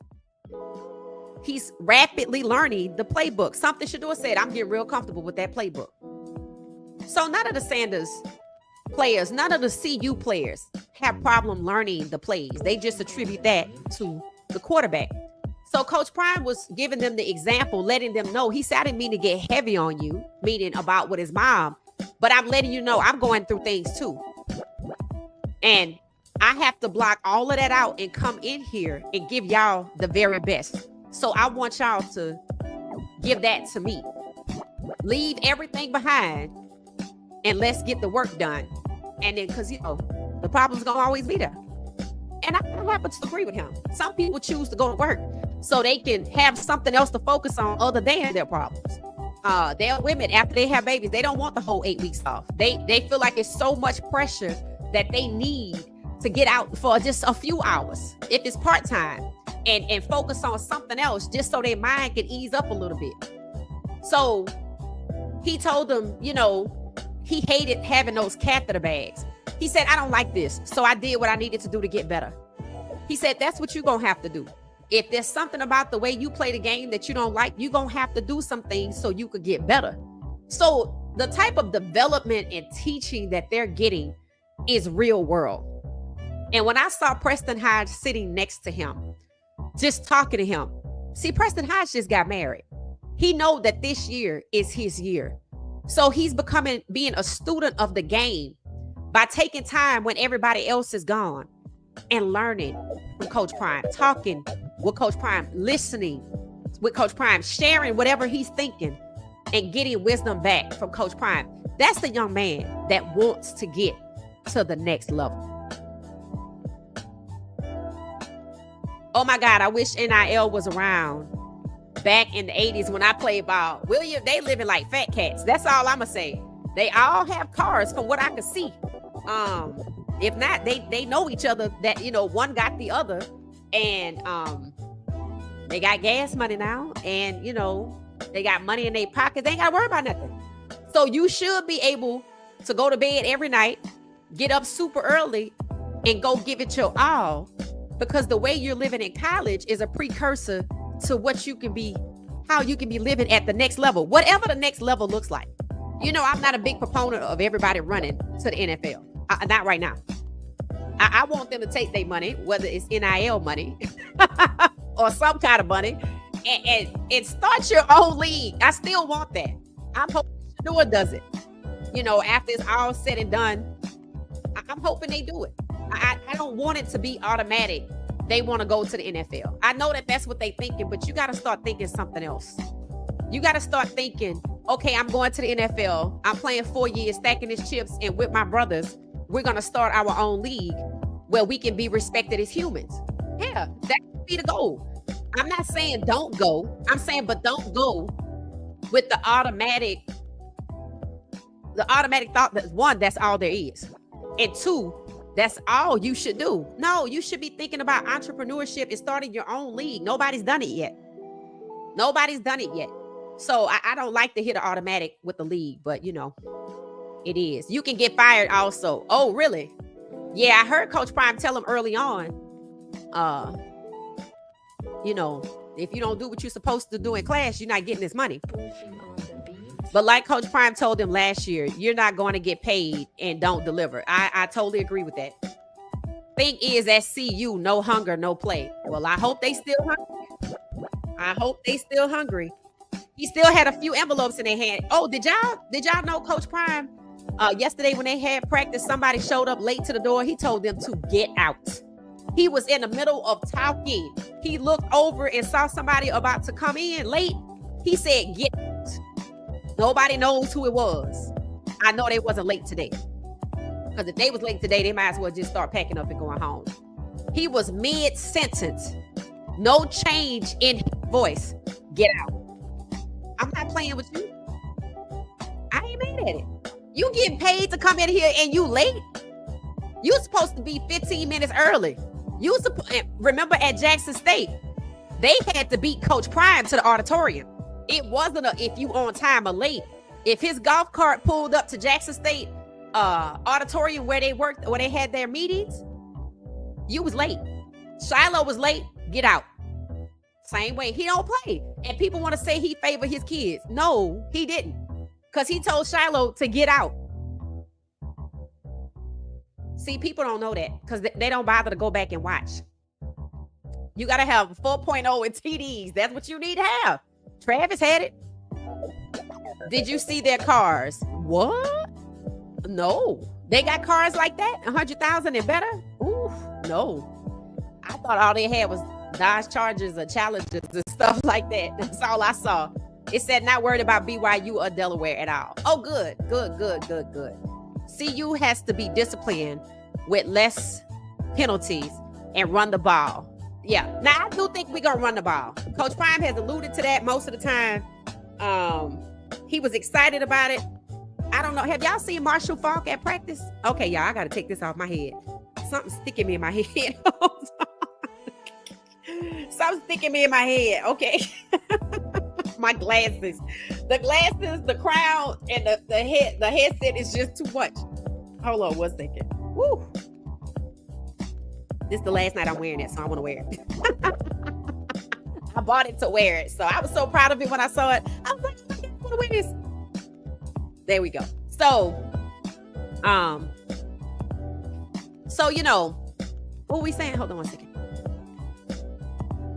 He's rapidly learning the playbook. Something Shedeur said, I'm getting real comfortable with that playbook. So none of the Sanders players, none of the CU players have problem learning the plays. They just attribute that to the quarterback. So Coach Prime was giving them the example, letting them know. He said, I didn't mean to get heavy on you, meaning about with his mom, but I'm letting you know I'm going through things too. And I have to block all of that out and come in here and give y'all the very best. So I want y'all to give that to me. Leave everything behind and let's get the work done. And then, because, you know, the problem's going to always be there. And I happen to agree with him. Some people choose to go to work so they can have something else to focus on other than their problems. There are women, after they have babies, they don't want the whole 8 weeks off. They feel like it's so much pressure that they need to get out for just a few hours, if it's part-time, and focus on something else just so their mind can ease up a little bit. So he told them, you know, he hated having those catheter bags. He said, I don't like this. So I did what I needed to do to get better. He said, that's what you're going to have to do. If there's something about the way you play the game that you don't like, you're going to have to do some things so you could get better. So the type of development and teaching that they're getting is real world. And when I saw Preston Hodge sitting next to him, just talking to him, see, Preston Hodge just got married. He knows that this year is his year. So he's being a student of the game by taking time when everybody else is gone and learning from Coach Prime, talking with Coach Prime, listening with Coach Prime, sharing whatever he's thinking and getting wisdom back from Coach Prime. That's the young man that wants to get to the next level. Oh my God, I wish NIL was around back in the 80s when I played ball. William, they living like fat cats. That's all I'm gonna say. They all have cars from what I could see. If not, they know each other, that, you know, one got the other, and they got gas money now, and, you know, they got money in their pockets. They ain't gotta worry about nothing. So you should be able to go to bed every night, get up super early, and go give it your all, because the way you're living in college is a precursor to what you can be, how you can be living at the next level, whatever the next level looks like. You know, I'm not a big proponent of everybody running to the NFL. Not right now. I want them to take their money, whether it's NIL money or some kind of money, and start your own league. I still want that. I'm hoping Shedeur does it. You know, after it's all said and done, I'm hoping they do it. I don't want it to be automatic. They want to go to the NFL. I know that that's what they thinking, but you got to start thinking something else. You got to start thinking, okay, I'm going to the NFL. I'm playing 4 years, stacking these chips, and with my brothers, we're going to start our own league where we can be respected as humans. Yeah, that would be the goal. I'm not saying don't go. I'm saying, but don't go with the automatic thought that, one, that's all there is. And two, that's all you should do. No, you should be thinking about entrepreneurship and starting your own league. Nobody's done it yet. So I don't like to hit an automatic with the league, but you know, it is. You can get fired also. Oh, really? Yeah, I heard Coach Prime tell him early on, you know, if you don't do what you're supposed to do in class, you're not getting this money. But like Coach Prime told him last year, you're not going to get paid and don't deliver. I totally agree with that. Thing is, at CU, no hunger, no play. Well, I hope they still hungry. He still had a few envelopes in their hand. Oh, did y'all know Coach Prime? Yesterday when they had practice, somebody showed up late to the door. He told them to get out. He was in the middle of talking. He looked over and saw somebody about to come in late. He said, get out. Nobody knows who it was. I know they wasn't late today. Because if they was late today, they might as well just start packing up and going home. He was mid-sentence. No change in his voice. Get out. I'm not playing with you. I ain't mad at it. You getting paid to come in here and you late? You supposed to be 15 minutes early. Remember at Jackson State, they had to beat Coach Prime to the auditorium. It wasn't if you on time or late. If his golf cart pulled up to Jackson State auditorium where they worked, where they had their meetings, you was late. Shiloh was late. Get out. Same way. He don't play. And people want to say he favored his kids. No, he didn't. Because he told Shiloh to get out. See, people don't know that because they don't bother to go back and watch. You got to have 4.0 in TDs. That's what you need to have. Travis had it. Did you see their cars? What? No. They got cars like that? 100,000 and better? Oof, no. I thought all they had was Dodge Chargers or Challengers and stuff like that. That's all I saw. It said not worried about BYU or Delaware at all. Oh, good. CU has to be disciplined with less penalties and run the ball. Yeah. Now, I do think we're going to run the ball. Coach Prime has alluded to that most of the time. He was excited about it. I don't know. Have y'all seen Marshall Faulk at practice? Okay, y'all, I got to take this off my head. Something's sticking me in my head. Something's sticking me in my head. Okay. My glasses. The crown, and the headset is just too much. Hold on 1 second. Woo. This is the last night I'm wearing it, so I want to wear it. I bought it to wear it. So I was so proud of it when I saw it. I was like, I want to wear this. There we go. So you know, what were we saying? Hold on 1 second.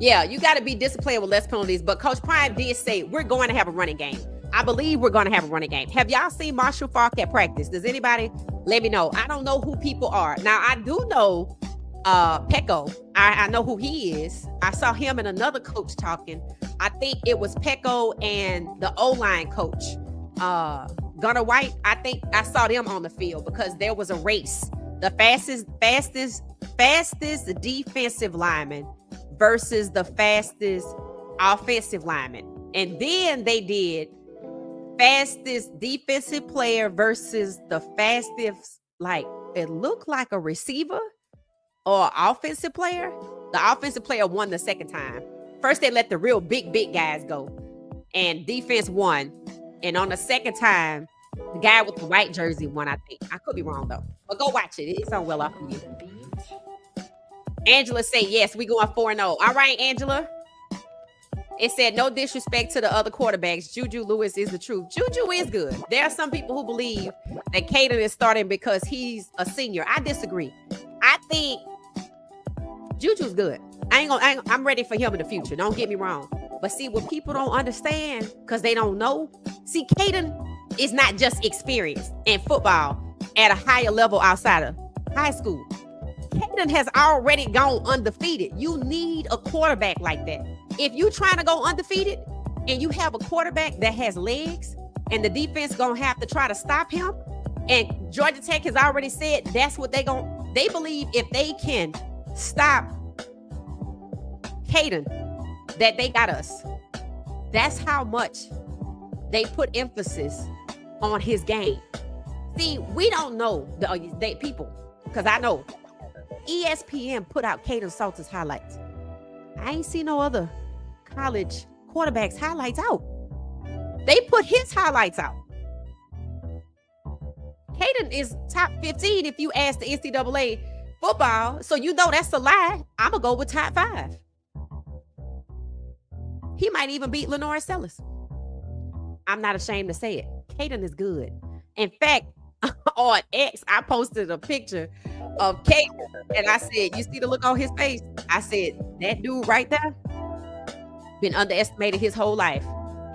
Yeah, you got to be disciplined with less penalties. But Coach Prime did say we're going to have a running game. I believe we're going to have a running game. Have y'all seen Marshall Faulk at practice? Does anybody let me know? I don't know who people are. Now, I do know Pecco. I know who he is. I saw him and another coach talking. I think it was Pecco and the O-line coach, Gunnar White. I think I saw them on the field because there was a race. The fastest defensive lineman versus the fastest offensive lineman. And then they did fastest defensive player versus the fastest, like it looked like a receiver or offensive player. The offensive player won the second time. First, they let the real big guys go, and defense won. And on the second time, the guy with the white jersey won, I think. I could be wrong, though. But go watch it. It's on Well Off of You. Angela said, yes, we going 4-0. All right, Angela. It said, no disrespect to the other quarterbacks. Juju Lewis is the truth. Juju is good. There are some people who believe that Caden is starting because he's a senior. I disagree. I think Juju's good. I'm ready for him in the future. Don't get me wrong. But see, what people don't understand, because they don't know, see, Caden is not just experience in football at a higher level outside of high school. Caden has already gone undefeated. You need a quarterback like that. If you're trying to go undefeated and you have a quarterback that has legs and the defense going to have to try to stop him, and Georgia Tech has already said that's what they believe if they can stop Caden, that they got us. That's how much they put emphasis on his game. See, we don't know the people, because I know ESPN put out Caden Salter's highlights. I ain't seen no other college quarterbacks highlights out. They put his highlights out. Caden is top 15 if you ask the NCAA football, so you know that's a lie. I'm gonna go with top 5. He might even beat Lenore Sellis. I'm not ashamed to say it. Caden is good. In fact, on X, I posted a picture of Caden, and I said, you see the look on his face? I said, that dude right there been underestimated his whole life.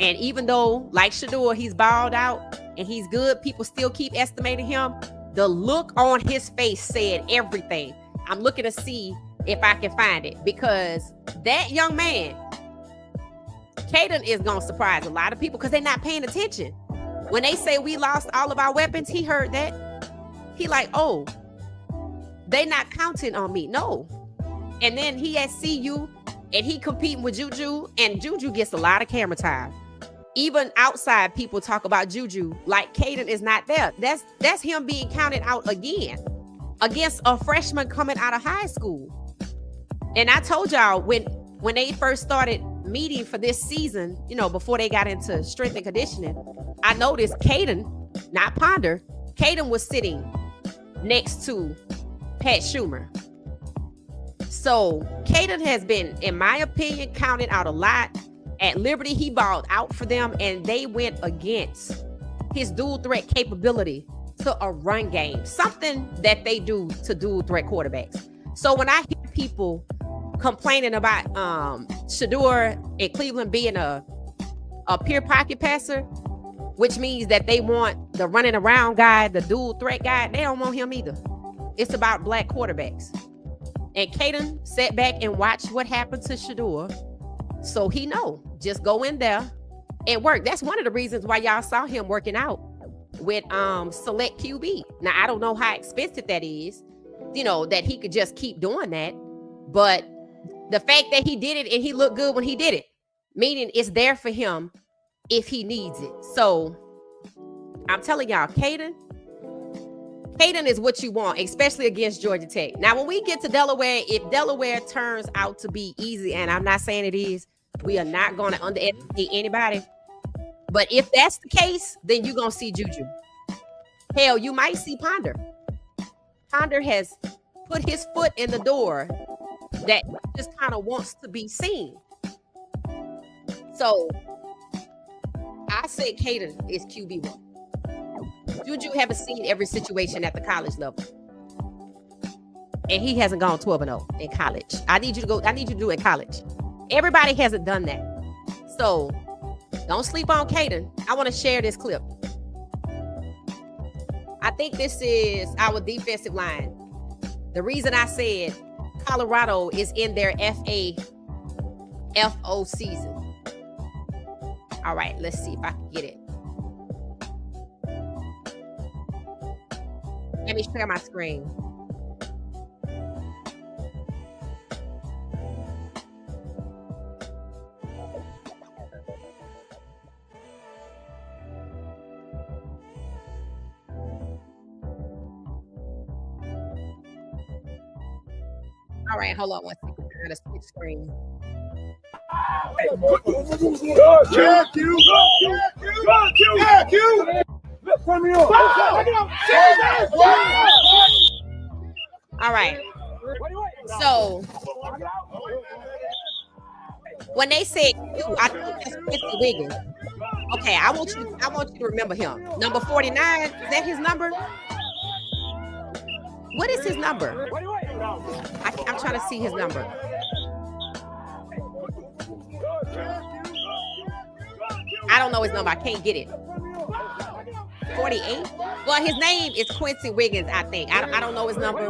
And even though, like Shedeur, he's balled out and he's good, people still keep estimating him. The look on his face said everything. I'm looking to see if I can find it, because that young man, Caden, is going to surprise a lot of people because they're not paying attention. When they say we lost all of our weapons, he heard that. He like, oh, they not counting on me. No. And then he at CU and he competing with Juju, and Juju gets a lot of camera time. Even outside people talk about Juju like Caden is not there. That's him being counted out again against a freshman coming out of high school. And I told y'all when they first started meeting for this season, you know, before they got into strength and conditioning, I noticed Caden, not Ponder, Caden was sitting next to Pat Schumer. So Caden has been, in my opinion, counted out a lot. At Liberty, he balled out for them, and they went against his dual threat capability to a run game, something that they do to dual threat quarterbacks. So when I hear people complaining about Shedeur in Cleveland being a pure pocket passer, which means that they want the running around guy, the dual threat guy, they don't want him either. It's about black quarterbacks. And Caden sat back and watched what happened to Shedeur. So he know, just go in there and work. That's one of the reasons why y'all saw him working out with select QB. Now, I don't know how expensive that is, you know, that he could just keep doing that. But the fact that he did it and he looked good when he did it, meaning it's there for him if he needs it. So I'm telling y'all, Caden is what you want, especially against Georgia Tech. Now, when we get to Delaware, if Delaware turns out to be easy, and I'm not saying it is, we are not going to underestimate anybody. But if that's the case, then you're going to see Juju. Hell, you might see Ponder. Ponder has put his foot in the door that just kind of wants to be seen. So I say Caden is QB1. Juju haven't seen every situation at the college level. And he hasn't gone 12-0 in college. I need you to do it in college. Everybody hasn't done that. So don't sleep on Caden. I want to share this clip. I think this is our defensive line. The reason I said Colorado is in their FAFO FAFO season. All right, let's see if I can get it. Let me share my screen. All right, hold on one second. I gotta switch screen. All right. So when they said you, I think that's Quincy Wiggins. Okay, I want you to remember him. Number 49, is that his number? What is his number? I'm trying to see his number. I don't know his number. I can't get it. 48? Well, his name is Quincy Wiggins, I think. I don't know his number,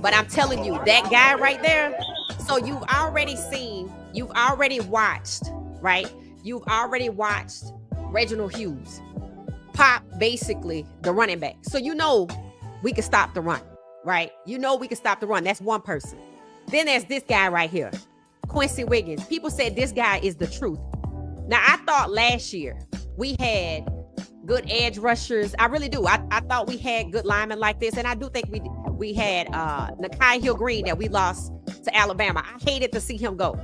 but I'm telling you, that guy right there. So you've already watched, right? You've already watched Reginald Hughes pop basically the running back. So you know we can stop the run, right? You know we can stop the run. That's one person. Then there's this guy right here, Quincy Wiggins. People said this guy is the truth. Now, I thought last year we had good edge rushers. I really do. I thought we had good linemen like this. And I do think we had Nakai Hill-Green that we lost to Alabama. I hated to see him go.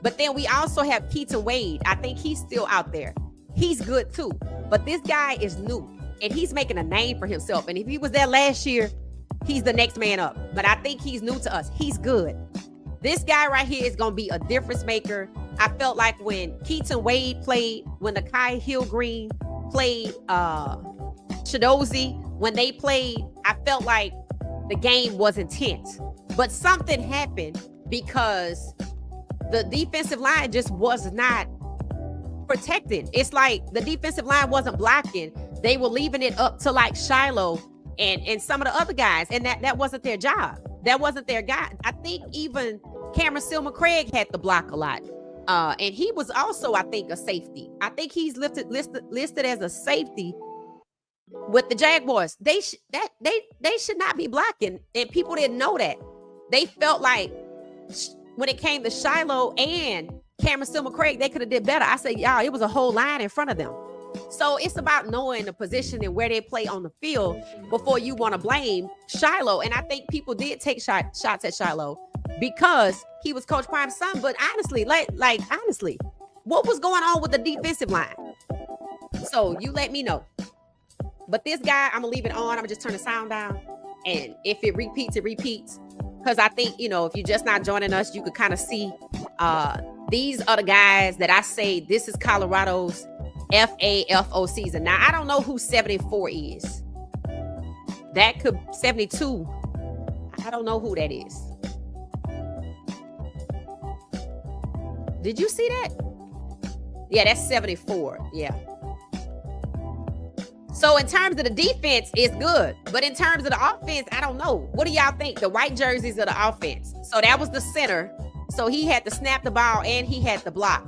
But then we also have Keaton Wade. I think he's still out there. He's good too. But this guy is new. And he's making a name for himself. And if he was there last year, he's the next man up. But I think he's new to us. He's good. This guy right here is going to be a difference maker. I felt like when Keaton Wade played, when Nakai Hill-Green played, Shadozi, when they played, I felt like the game was intense. But something happened because the defensive line just was not protecting. It's like the defensive line wasn't blocking. They were leaving it up to like Shiloh and some of the other guys, and that wasn't their job. That wasn't their guy. I think even Cameron Silma-Craig had to block a lot. And he was also, I think, a safety. I think he's listed as a safety with the Jaguars. They should not be blocking, and people didn't know that. They felt like when it came to Shiloh and Cameron Silma-Craig, they could have did better. I said, y'all, it was a whole line in front of them. So it's about knowing the position and where they play on the field before you want to blame Shiloh. And I think people did take shots at Shiloh because he was Coach Prime's son. But honestly, honestly, what was going on with the defensive line? So you let me know. But this guy, I'm going to leave it on. I'm going to just turn the sound down. And if it repeats, it repeats. Because I think, if you're just not joining us, you could kind of see these are the guys that I say this is Colorado's FAFO season. Now, I don't know who 74 is. That could 72. I don't know who that is. Did you see that? Yeah, that's 74. Yeah. So in terms of the defense, it's good. But in terms of the offense, I don't know. What do y'all think? The white jerseys of the offense. So that was the center. So he had to snap the ball and he had to block.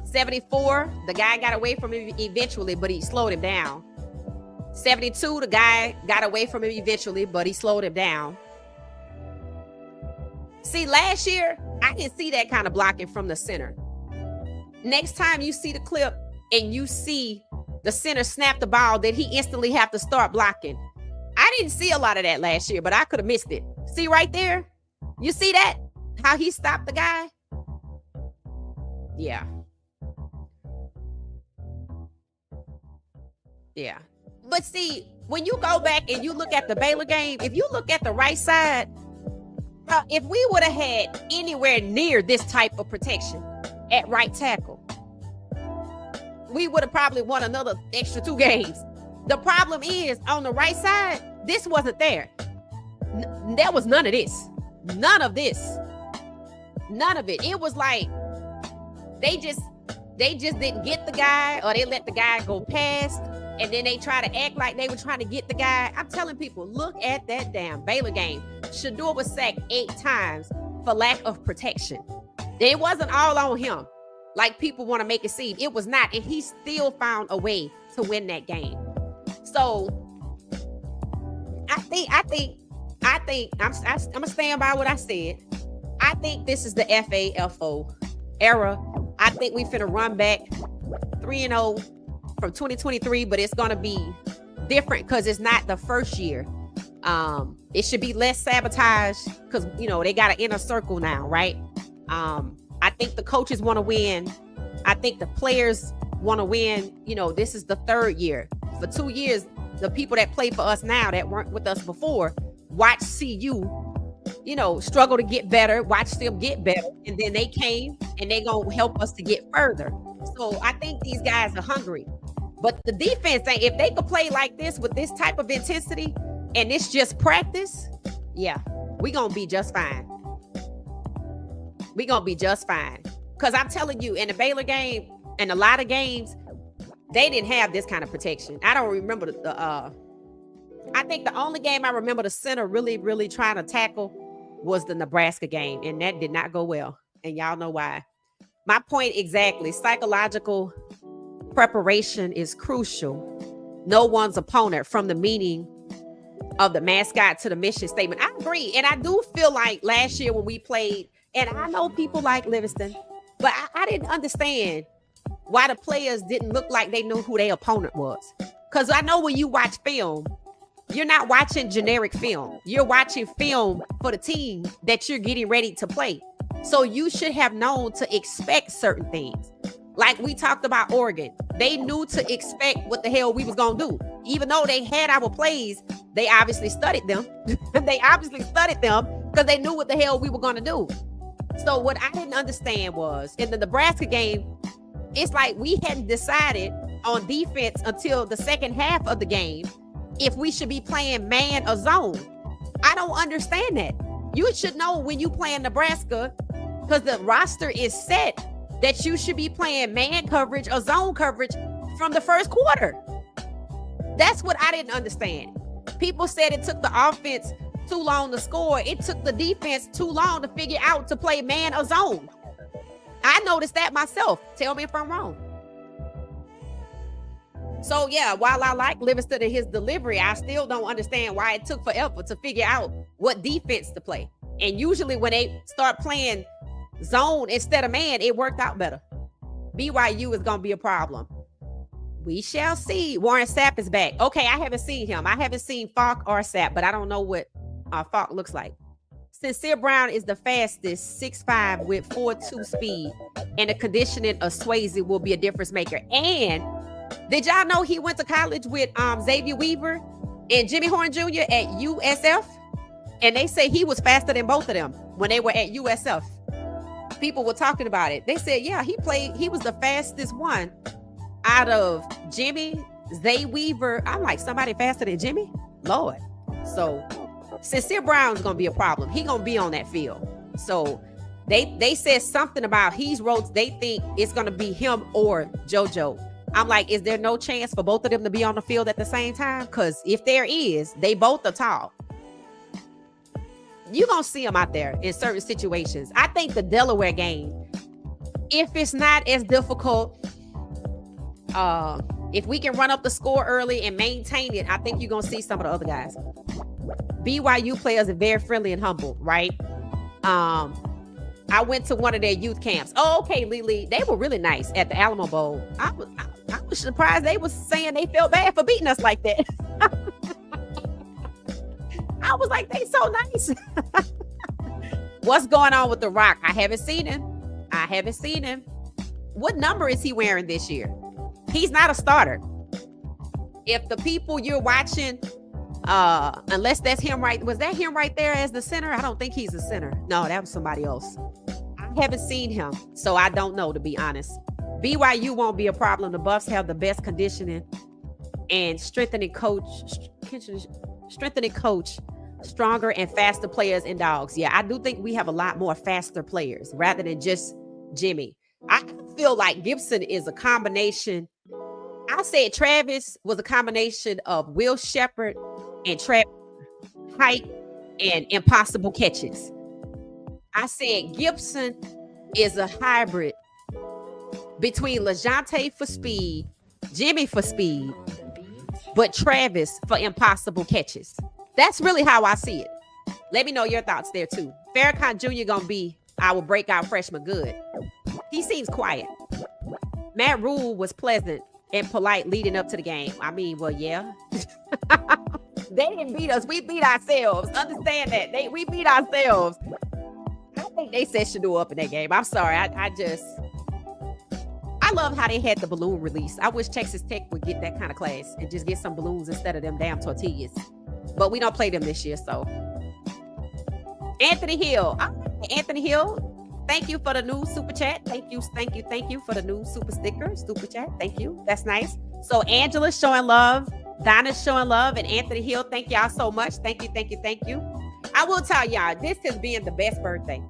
74, the guy got away from him eventually, but he slowed him down. 72, the guy got away from him eventually, but he slowed him down. See, last year, I didn't see that kind of blocking from the center. Next time you see the clip and you see the center snap the ball, then he instantly have to start blocking. I didn't see a lot of that last year, but I could have missed it. See right there? You see that? How he stopped the guy? Yeah. Yeah. But see, when you go back and you look at the Baylor game, if you look at the right side, if we would have had anywhere near this type of protection at right tackle, we would have probably won another extra 2 games. The problem is on the right side, this wasn't there. There was none of this. None of this. None of it. It was like they just didn't get the guy, or they let the guy go past, and then they try to act like they were trying to get the guy. I'm telling people, look at that damn Baylor game. Shedeur was sacked 8 times for lack of protection. It wasn't all on him, like people want to make it seem. It was not, and he still found a way to win that game. So I think I'm gonna stand by what I said. I think this is the FAFO era. I think we finna run back 3-0 from 2023, but it's gonna be different because it's not the first year. It should be less sabotage because they got an inner circle now, right? I think the coaches want to win. I think the players want to win. This is the third year. For 2 years, the people that play for us now that weren't with us before, watch CU, struggle to get better, watch them get better. And then they came and they going to help us to get further. So I think these guys are hungry. But the defense, if they could play like this with this type of intensity and it's just practice, yeah, we going to be just fine. We going to be just fine. Because I'm telling you, in the Baylor game and a lot of games, they didn't have this kind of protection. I don't remember I think the only game I remember the center really, really trying to tackle was the Nebraska game. And that did not go well. And y'all know why. My point exactly. Psychological preparation is crucial. No one's opponent, from the meaning of the mascot to the mission statement. I agree. And I do feel like last year when we played, and I know people like Livingston, but I didn't understand why the players didn't look like they knew who their opponent was. Because I know when you watch film, you're not watching generic film. You're watching film for the team that you're getting ready to play. So you should have known to expect certain things. Like we talked about Oregon. They knew to expect what the hell we was going to do. Even though they had our plays, they obviously studied them. They obviously studied them because they knew what the hell we were going to do. So what I didn't understand was in the Nebraska game, it's like we hadn't decided on defense until the second half of the game if we should be playing man or zone. I don't understand that. You should know when you play in Nebraska, because the roster is set, that you should be playing man coverage or zone coverage from the first quarter. That's what I didn't understand. People said it took the offense too long to score. It took the defense too long to figure out to play man or zone. I noticed that myself. Tell me if I'm wrong. So yeah, while I like Livingston and his delivery, I still don't understand why it took forever to figure out what defense to play. And usually when they start playing zone instead of man, it worked out better. BYU is going to be a problem. We shall see. Warren Sapp is back. Okay, I haven't seen him. I haven't seen Falk or Sapp, but I don't know what Falk looks like. Sincere Brown is the fastest, 6'5" with 4.2 speed, and the conditioning of Swayze will be a difference maker. And did y'all know he went to college with Xavier Weaver and Jimmy Horn Jr. at USF? And they say he was faster than both of them when they were at USF. People were talking about it. They said, yeah, he was the fastest one out of Jimmy, Zay Weaver. I'm like, somebody faster than Jimmy? Lord. So Sincere Brown's going to be a problem. He going to be on that field. So they said something about they think it's going to be him or JoJo. I'm like, is there no chance for both of them to be on the field at the same time? Because if there is, they both are tall. You're going to see them out there in certain situations. I think the Delaware game, if it's not as difficult, if we can run up the score early and maintain it, I think you're going to see some of the other guys. BYU players are very friendly and humble, right? I went to one of their youth camps. Oh, okay, Lily. They were really nice at the Alamo Bowl. I was surprised they was saying they felt bad for beating us like that. I was like, they so nice. What's going on with The Rock? I haven't seen him. What number is he wearing this year? He's not a starter. If the people you're watching, unless that's him was that him right there as the center? I don't think he's a center. No, that was somebody else. I haven't seen him, so I don't know, to be honest. BYU won't be a problem. The Buffs have the best conditioning and strengthening coach, stronger and faster players and dogs. Yeah, I do think we have a lot more faster players rather than just Jimmy. I feel like Gibson is a combination. I said Travis was a combination of Will Shepherd and Travis height and impossible catches. I said Gibson is a hybrid between LeJounte for speed, Jimmy for speed, but Travis for impossible catches. That's really how I see it. Let me know your thoughts there too. Farrakhan Jr. gonna be our breakout freshman good. He seems quiet. Matt Rule was pleasant and polite leading up to the game. I mean, well, yeah. They didn't beat us. We beat ourselves. Understand that. We beat ourselves. I think they set Shedeur up in that game. I'm sorry. I love how they had the balloon release. I wish Texas Tech would get that kind of class and just get some balloons instead of them damn tortillas. But we don't play them this year, so. Anthony Hill. Anthony Hill, thank you for the new super chat. Thank you for the new super sticker, super chat. Thank you. That's nice. So Angela's showing love. Donna's showing love. And Anthony Hill, thank y'all so much. Thank you. I will tell y'all, this has been the best birthday.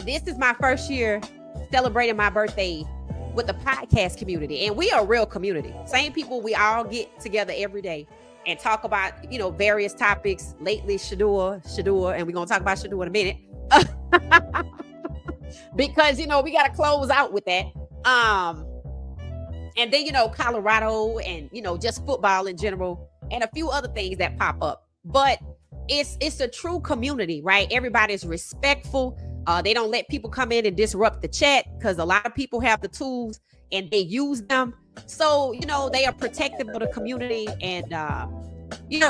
This is my first year celebrating my birthday with the podcast community. And we are a real community. Same people, we all get together every day and talk about, various topics. Lately, Shedeur, and we're going to talk about Shedeur in a minute. Because, we got to close out with that. And then, Colorado and, just football in general and a few other things that pop up. But it's a true community, right? Everybody's respectful. They don't let people come in and disrupt the chat because a lot of people have the tools and they use them. So, they are protective of the community and,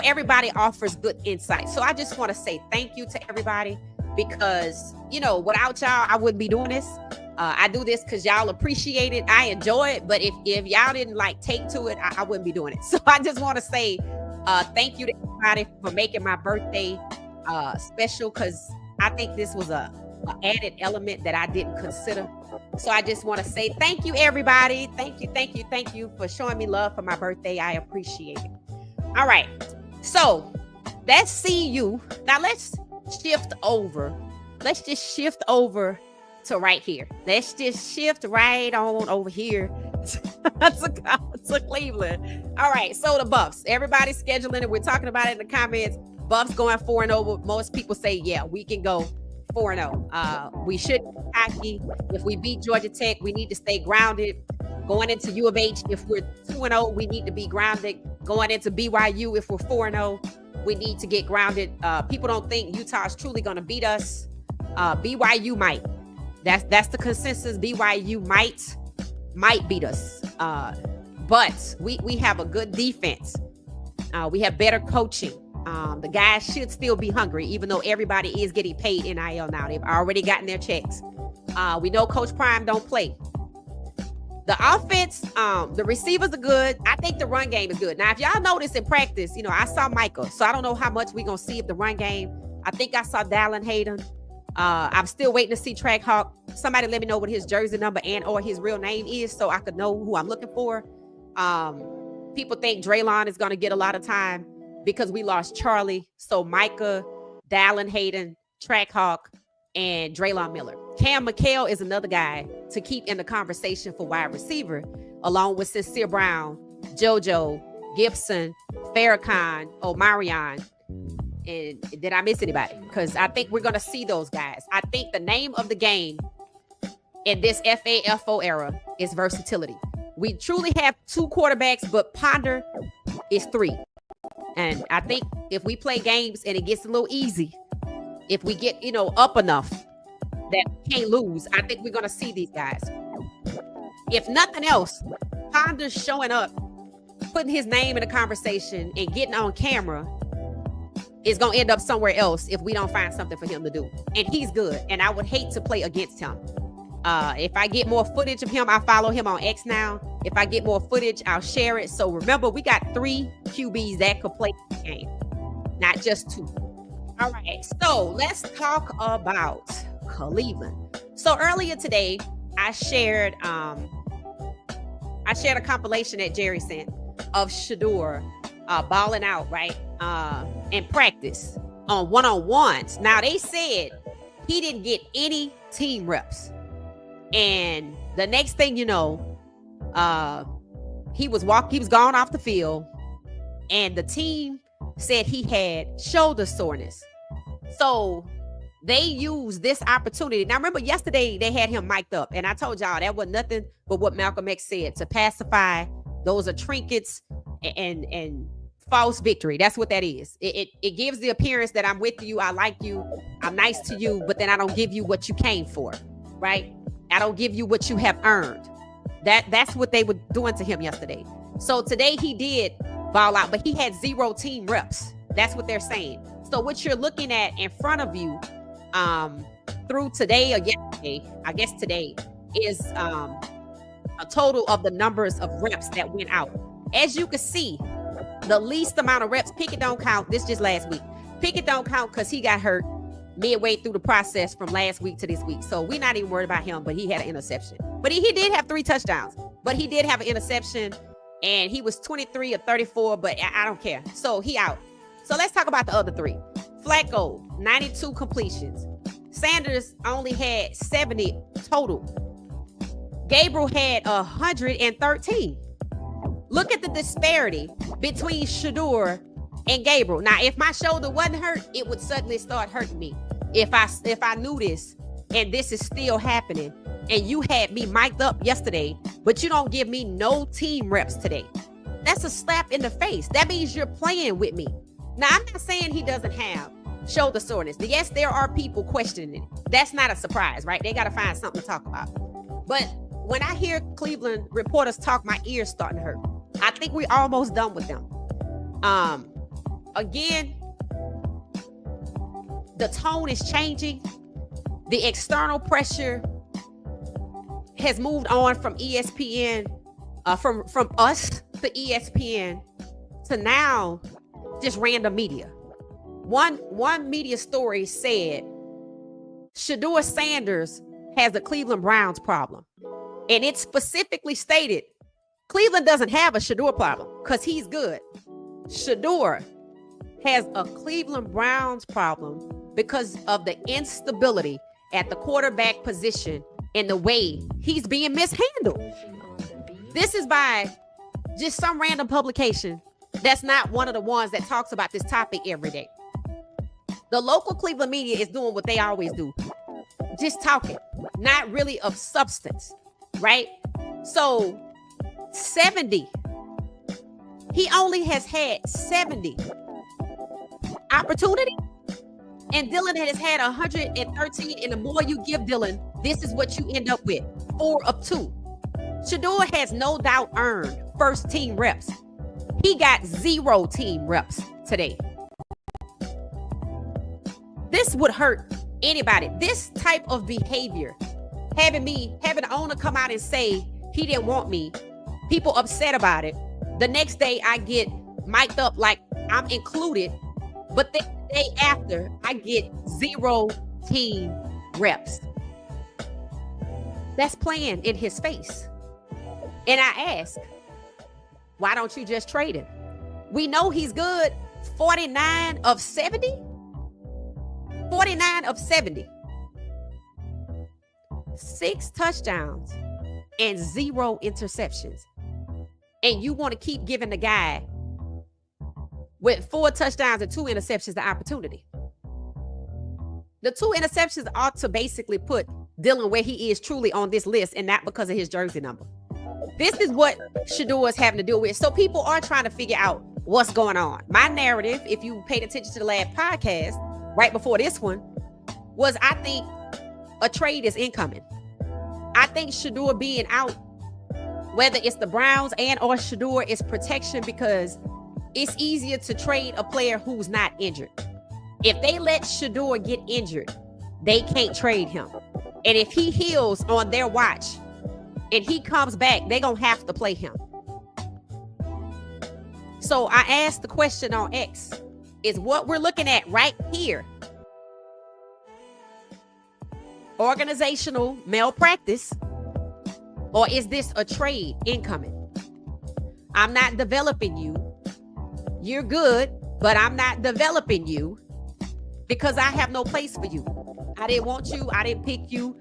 everybody offers good insight. So I just want to say thank you to everybody because, without y'all, I wouldn't be doing this. I do this because y'all appreciate it. I enjoy it. But if y'all didn't take to it, I wouldn't be doing it. So I just want to say thank you to everybody for making my birthday special because I think this was a added element that I didn't consider. So I just want to say thank you, everybody. Thank you for showing me love for my birthday. I appreciate it. All right. So let's see you. Now let's shift over. Let's just shift over to right here. Let's just shift right on over here to Cleveland. All right. So the Buffs, everybody's scheduling it. We're talking about it in the comments. Buffs going 4-0. Most people say, yeah, we can go 4-0. We should be cocky. If we beat Georgia Tech, we need to stay grounded. Going into U of H, if we're 2-0, we need to be grounded. Going into BYU, if we're 4-0, we need to get grounded. People don't think Utah's truly going to beat us. BYU might. That's the consensus. BYU might beat us. But we have a good defense. We have better coaching. The guys should still be hungry, even though everybody is getting paid NIL now. They've already gotten their checks. We know Coach Prime don't play. The offense, the receivers are good. I think the run game is good. Now, if y'all notice in practice, I saw Michael, so I don't know how much we're going to see of the run game. I think I saw Dallin Hayden. I'm still waiting to see Track Hawk. Somebody let me know what his jersey number and or his real name is so I could know who I'm looking for. People think Draylon is going to get a lot of time because we lost Charlie. So Micah, Dallin Hayden, Track Hawk, and Draylon Miller. Cam McHale is another guy to keep in the conversation for wide receiver, along with Sincere Brown, JoJo, Gibson, Farrakhan, Omarion. And did I miss anybody? Because I think we're going to see those guys. I think the name of the game in this FAFO era is versatility. We truly have two quarterbacks, but Ponder is three. And I think if we play games and it gets a little easy, if we get, up enough that we can't lose, I think we're going to see these guys. If nothing else, Ponder's showing up, putting his name in the conversation and getting on camera is going to end up somewhere else if we don't find something for him to do. And he's good. And I would hate to play against him. If I get more footage of him, I follow him on X now. If I get more footage, I'll share it. So remember, we got 3 QBs that could play the game, not just 2. All right, so let's talk about Cleveland. So earlier today, I shared a compilation that Jerry sent of Shedeur balling out, right, in practice on one-on-ones. Now, they said he didn't get any team reps. And the next thing you know, he was gone off the field, and the team said he had shoulder soreness. So They use this opportunity. Now, remember yesterday they had him mic'd up, and I told y'all that was nothing but what Malcolm X said, to pacify. Those are trinkets and false victory. That's what that is. It gives the appearance that I'm with you, I like you, I'm nice to you, but then I don't give you what you came for, right? I don't give you what you have earned. That's what they were doing to him yesterday. So today he did ball out, but he had 0 team reps. That's what they're saying. So what you're looking at in front of you through today or yesterday, I guess today, is a total of the numbers of reps that went out. As you can see, the least amount of reps, Pickett don't count. This just last week. Pickett don't count because he got hurt midway through the process from last week to this week. So we're not even worried about him, but he had an interception. But he did have 3 touchdowns, but he did have an interception, and he was 23 or 34, but I don't care. So he out. So let's talk about the other 3. Flacco, 92 completions. Sanders only had 70 total. Gabriel had 113. Look at the disparity between Shedeur and Gabriel. Now, if my shoulder wasn't hurt, it would suddenly start hurting me. If I knew this and this is still happening, and you had me mic'd up yesterday, but you don't give me no team reps today, that's a slap in the face. That means you're playing with me. Now, I'm not saying he doesn't have shoulder soreness. Yes, there are people questioning it. That's not a surprise, right? They got to find something to talk about. But when I hear Cleveland reporters talk, my ears starting to hurt. I think we're almost done with them. Again, the tone is changing. The external pressure has moved on from ESPN, from us to ESPN to now just random media. One media story said Shador Sanders has a Cleveland Browns problem. And it specifically stated Cleveland doesn't have a Shedeur problem because he's good. Shedeur has a Cleveland Browns problem because of the instability at the quarterback position and the way he's being mishandled. This is by just some random publication that's not one of the ones that talks about this topic every day. The local Cleveland media is doing what they always do. Just talking, not really of substance, right? So 70. He only has had 70 opportunity, and Dylan has had 113. And the more you give Dylan, this is what you end up with: 4 of 2. Shedeur has no doubt earned first team reps. He got 0 team reps today. This would hurt anybody. This type of behavior, having the owner come out and say he didn't want me, people upset about it. The next day I get mic'd up like I'm included, but the day after I get 0 team reps. That's playing in his face. And I ask, why don't you just trade him? We know he's good. 49 of 70. 49 of 70. 6 touchdowns and 0 interceptions. And you want to keep giving the guy with 4 touchdowns and 2 interceptions the opportunity. The 2 interceptions ought to basically put Dylan where he is truly on this list, and not because of his jersey number. This is what Shedeur is having to deal with. So people are trying to figure out what's going on. My narrative, if you paid attention to the last podcast, right before this one, was I think a trade is incoming. I think Shedeur being out, whether it's the Browns and or Shedeur, is protection, because it's easier to trade a player who's not injured. If they let Shedeur get injured, they can't trade him. And if he heals on their watch and he comes back, they're going to have to play him. So I asked the question on X, is what we're looking at right here organizational malpractice, or is this a trade incoming? I'm not developing you. You're good, but I'm not developing you because I have no place for you. I didn't want you. I didn't pick you.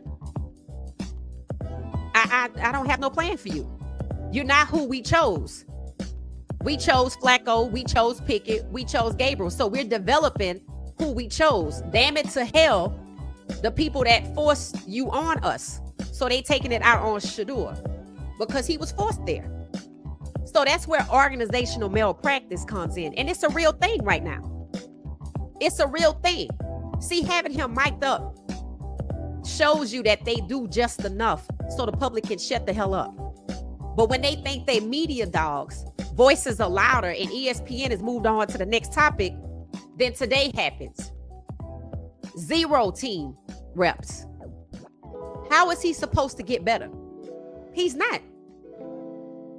I don't have no plan for you. You're not who we chose. We chose Flacco. We chose Pickett. We chose Gabriel. So we're developing who we chose. Damn it to hell. The people that forced you on us. So they taking it out on Shedeur because he was forced there. So that's where organizational malpractice comes in. And it's a real thing right now. It's a real thing. See, having him mic'd up shows you that they do just enough so the public can shut the hell up. But when they think they media dogs, voices are louder, and ESPN has moved on to the next topic, then today happens. 0 team reps. How is he supposed to get better? He's not.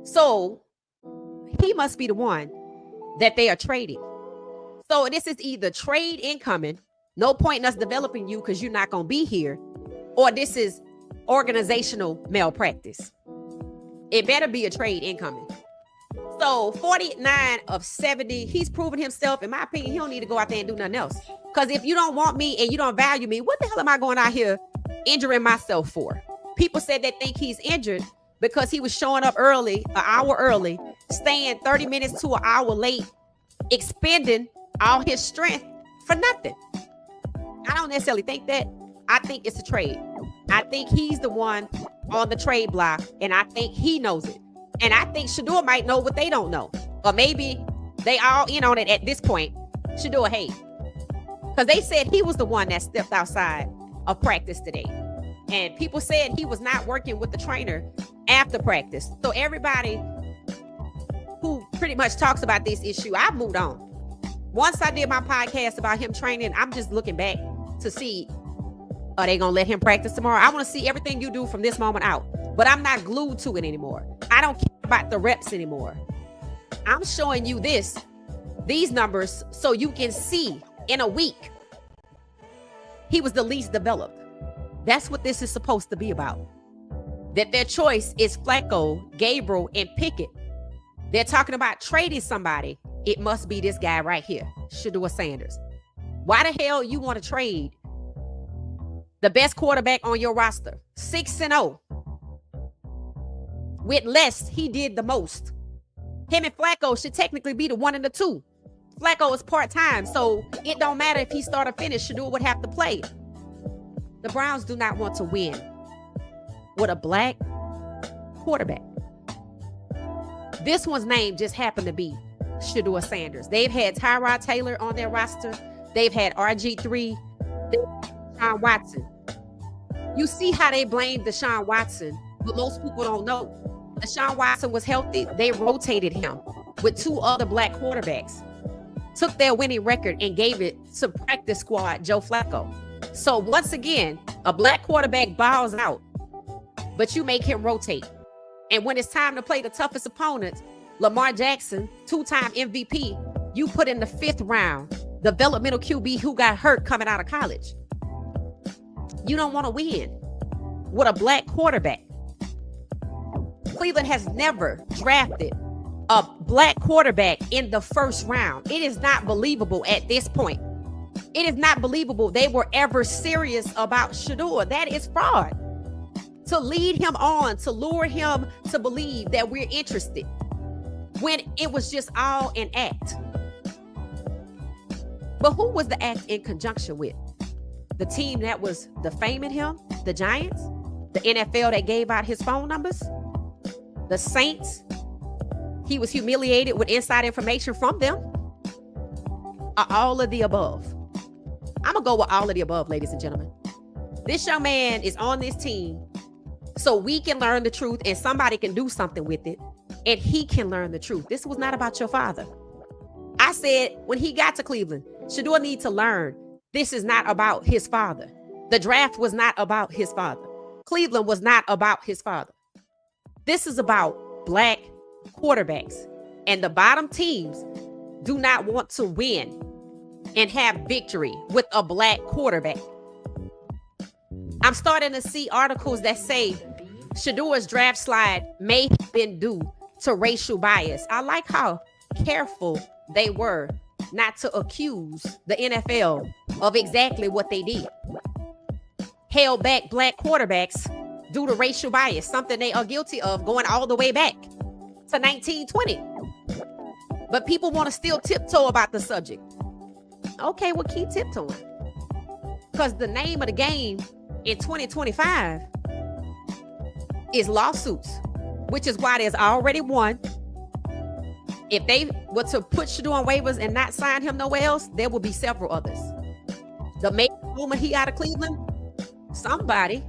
So he must be the one that they are trading. So this is either trade incoming, no point in us developing you because you're not going to be here, or this is organizational malpractice. It better be a trade incoming. So 49 of 70, he's proven himself. In my opinion, he don't need to go out there and do nothing else. Because if you don't want me and you don't value me, what the hell am I going out here injuring myself for? People said they think he's injured because he was showing up early, an hour early, staying 30 minutes to an hour late, expending all his strength for nothing. I don't necessarily think that. I think it's a trade. I think he's the one on the trade block, and I think he knows it. And I think Shedeur might know what they don't know. Or maybe they all in on it at this point. Shedeur, hey. Because they said he was the one that stepped outside of practice today. And people said he was not working with the trainer after practice. So everybody who pretty much talks about this issue, I've moved on. Once I did my podcast about him training, I'm just looking back to see, are they going to let him practice tomorrow? I want to see everything you do from this moment out. But I'm not glued to it anymore. I don't care about the reps anymore. I'm showing you these numbers, so you can see in a week, he was the least developed. That's what this is supposed to be about. That their choice is Flacco, Gabriel, and Pickett. They're talking about trading somebody. It must be this guy right here, Shador Sanders. Why the hell you want to trade the best quarterback on your roster? 6-0. With less, he did the most. Him and Flacco should technically be the 1 and the 2. Flacco is part-time, so it don't matter if he start or finish. Shedeur would have to play. The Browns do not want to win with a black quarterback. This one's name just happened to be Shador Sanders. They've had Tyrod Taylor on their roster. They've had RG3. They've had Deshaun Watson. You see how they blame Deshaun Watson, but most people don't know. Deshaun Watson was healthy. They rotated him with 2 other black quarterbacks. Took their winning record and gave it to practice squad Joe Flacco. So once again, a black quarterback bows out, but you make him rotate. And when it's time to play the toughest opponents, Lamar Jackson, 2-time MVP, you put in the 5th round, developmental QB who got hurt coming out of college. You don't want to win with a black quarterback. Cleveland has never drafted a black quarterback in the 1st round. It is not believable at this point. It is not believable they were ever serious about Shedeur. That is fraud. To lead him on, to lure him to believe that we're interested, when it was just all an act. But who was the act in conjunction with? The team that was defaming him, the Giants, the NFL that gave out his phone numbers, the Saints. He was humiliated with inside information from them. All of the above. I'm going to go with all of the above, ladies and gentlemen. This young man is on this team so we can learn the truth and somebody can do something with it and he can learn the truth. This was not about your father. I said when he got to Cleveland, Shedeur needs to learn this is not about his father. The draft was not about his father. Cleveland was not about his father. This is about black quarterbacks. And the bottom teams do not want to win and have victory with a black quarterback. I'm starting to see articles that say Shedeur's draft slide may have been due to racial bias. I like how careful they were not to accuse the NFL of exactly what they did. Held back black quarterbacks due to racial bias, something they are guilty of going all the way back to 1920. But people want to still tiptoe about the subject. Okay, well, keep tiptoeing. Because the name of the game in 2025 is lawsuits, which is why there's already one. If they were to put Shedeur on waivers and not sign him nowhere else, there will be several others. The moment he out of Cleveland, somebody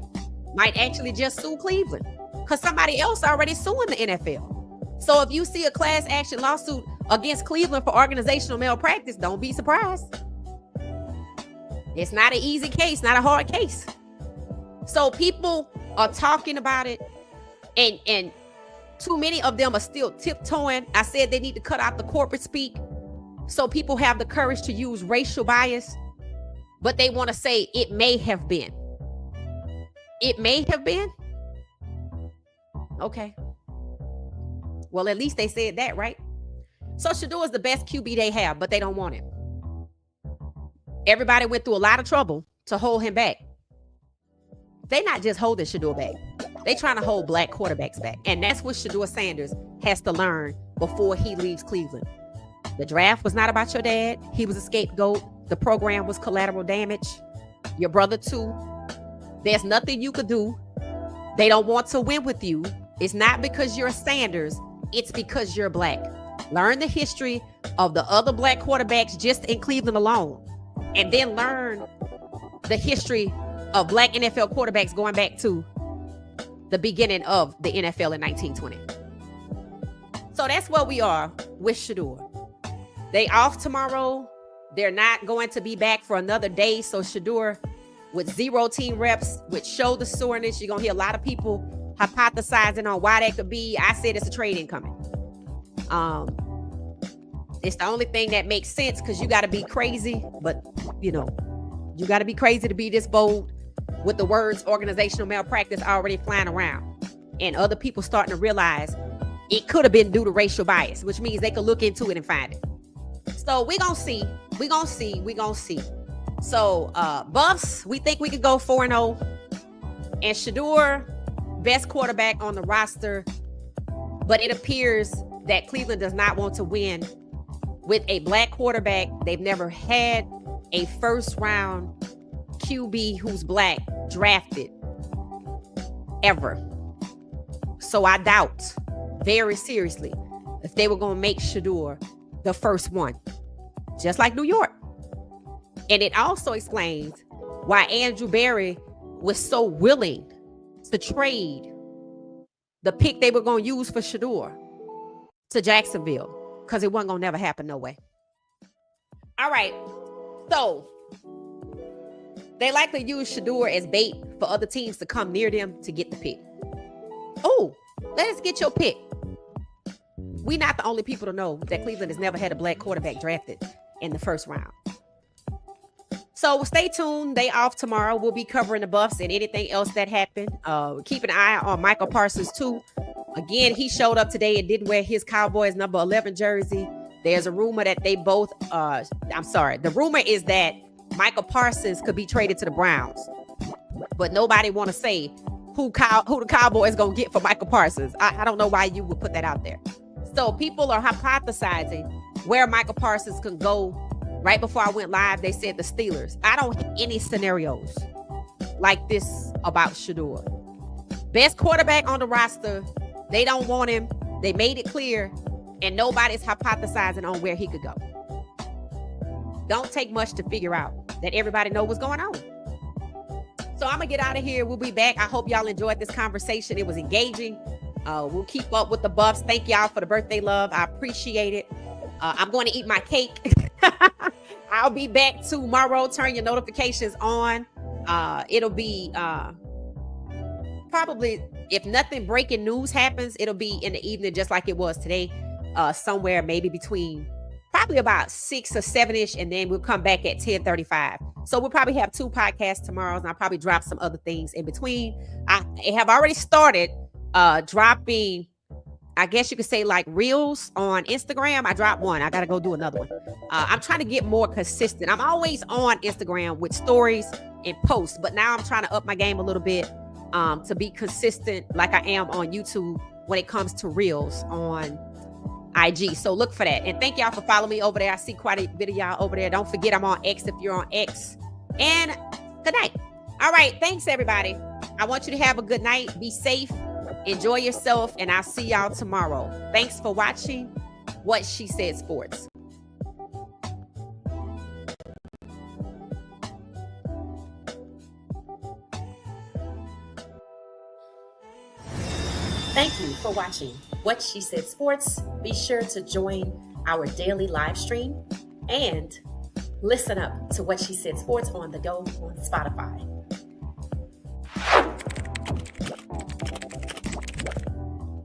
might actually just sue Cleveland because somebody else already suing the NFL. So if you see a class action lawsuit against Cleveland for organizational malpractice, don't be surprised. It's not an easy case, not a hard case. So people are talking about it, and too many of them are still tiptoeing. I said they need to cut out the corporate speak so people have the courage to use racial bias, but they want to say it may have been. It may have been? Okay. Well, at least they said that, right? So Shedeur is the best QB they have, but they don't want him. Everybody went through a lot of trouble to hold him back. They're not just holding Shedeur back. They're trying to hold black quarterbacks back. And that's what Shador Sanders has to learn before he leaves Cleveland. The draft was not about your dad. He was a scapegoat. The program was collateral damage. Your brother too. There's nothing you could do. They don't want to win with you. It's not because you're Sanders. It's because you're black. Learn the history of the other black quarterbacks just in Cleveland alone. And then learn the history of black NFL quarterbacks going back to the beginning of the NFL in 1920. So that's where we are with Shedeur. They off tomorrow. They're not going to be back for another day. So Shedeur, with 0 team reps, with shoulder soreness, you're going to hear a lot of people hypothesizing on why that could be. I said it's a trade incoming. It's the only thing that makes sense because you got to be crazy. But, you got to be crazy to be this bold with the words organizational malpractice already flying around. And other people starting to realize it could have been due to racial bias, which means they could look into it and find it. So we're going to see. We're going to see. So Buffs, we think we could go 4-0. And Shedeur, best quarterback on the roster. But it appears that Cleveland does not want to win with a black quarterback. They've never had a first round QB who's black drafted ever. So I doubt very seriously if they were going to make Shedeur the first one, just like New York. And it also explains why Andrew Berry was so willing to trade the pick they were going to use for Shedeur to Jacksonville, because it wasn't going to never happen no way. All right. So they likely use Shedeur as bait for other teams to come near them to get the pick. Oh, let us get your pick. We're not the only people to know that Cleveland has never had a black quarterback drafted in the first round. So stay tuned. They off tomorrow. We'll be covering the Buffs and anything else that happened. Keep an eye on Michael Parsons too. Again, he showed up today and didn't wear his Cowboys number 11 jersey. There's a rumor that they both, the rumor is that Michael Parsons could be traded to the Browns, but nobody want to say who the Cowboys gonna get for Michael Parsons. I don't know why you would put that out there. So people are hypothesizing where Michael Parsons can go. Right before I went live, they said the Steelers. I don't have any scenarios like this about Shedeur. Best quarterback on the roster. They don't want him. They made it clear, and nobody's hypothesizing on where he could go. Don't take much to figure out that everybody know what's going on. So I'm going to get out of here. We'll be back. I hope y'all enjoyed this conversation. It was engaging. We'll keep up with the Buffs. Thank y'all for the birthday love. I appreciate it. I'm going to eat my cake. I'll be back tomorrow. Turn your notifications on. It'll be probably, if nothing breaking news happens, it'll be in the evening just like it was today. Somewhere maybe between probably about 6 or 7-ish, and then we'll come back at 10:35. So we'll probably have 2 podcasts tomorrow, and I'll probably drop some other things in between. I have already started dropping, I guess you could say, like reels on Instagram. I dropped one. I got to go do another one. I'm trying to get more consistent. I'm always on Instagram with stories and posts, but now I'm trying to up my game a little bit to be consistent like I am on YouTube when it comes to reels on IG. So look for that. And thank y'all for following me over there. I see quite a bit of y'all over there. Don't forget I'm on X if you're on X. And Good night. All right. Thanks, everybody. I want you to have a good night. Be safe. Enjoy yourself. And I'll see y'all tomorrow. Thanks for watching What She Said Sports. Thank you for watching What She Said Sports. Be sure to join our daily live stream and listen up to What She Said Sports on the go on Spotify.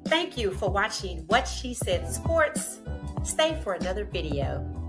Thank you for watching What She Said Sports. Stay for another video.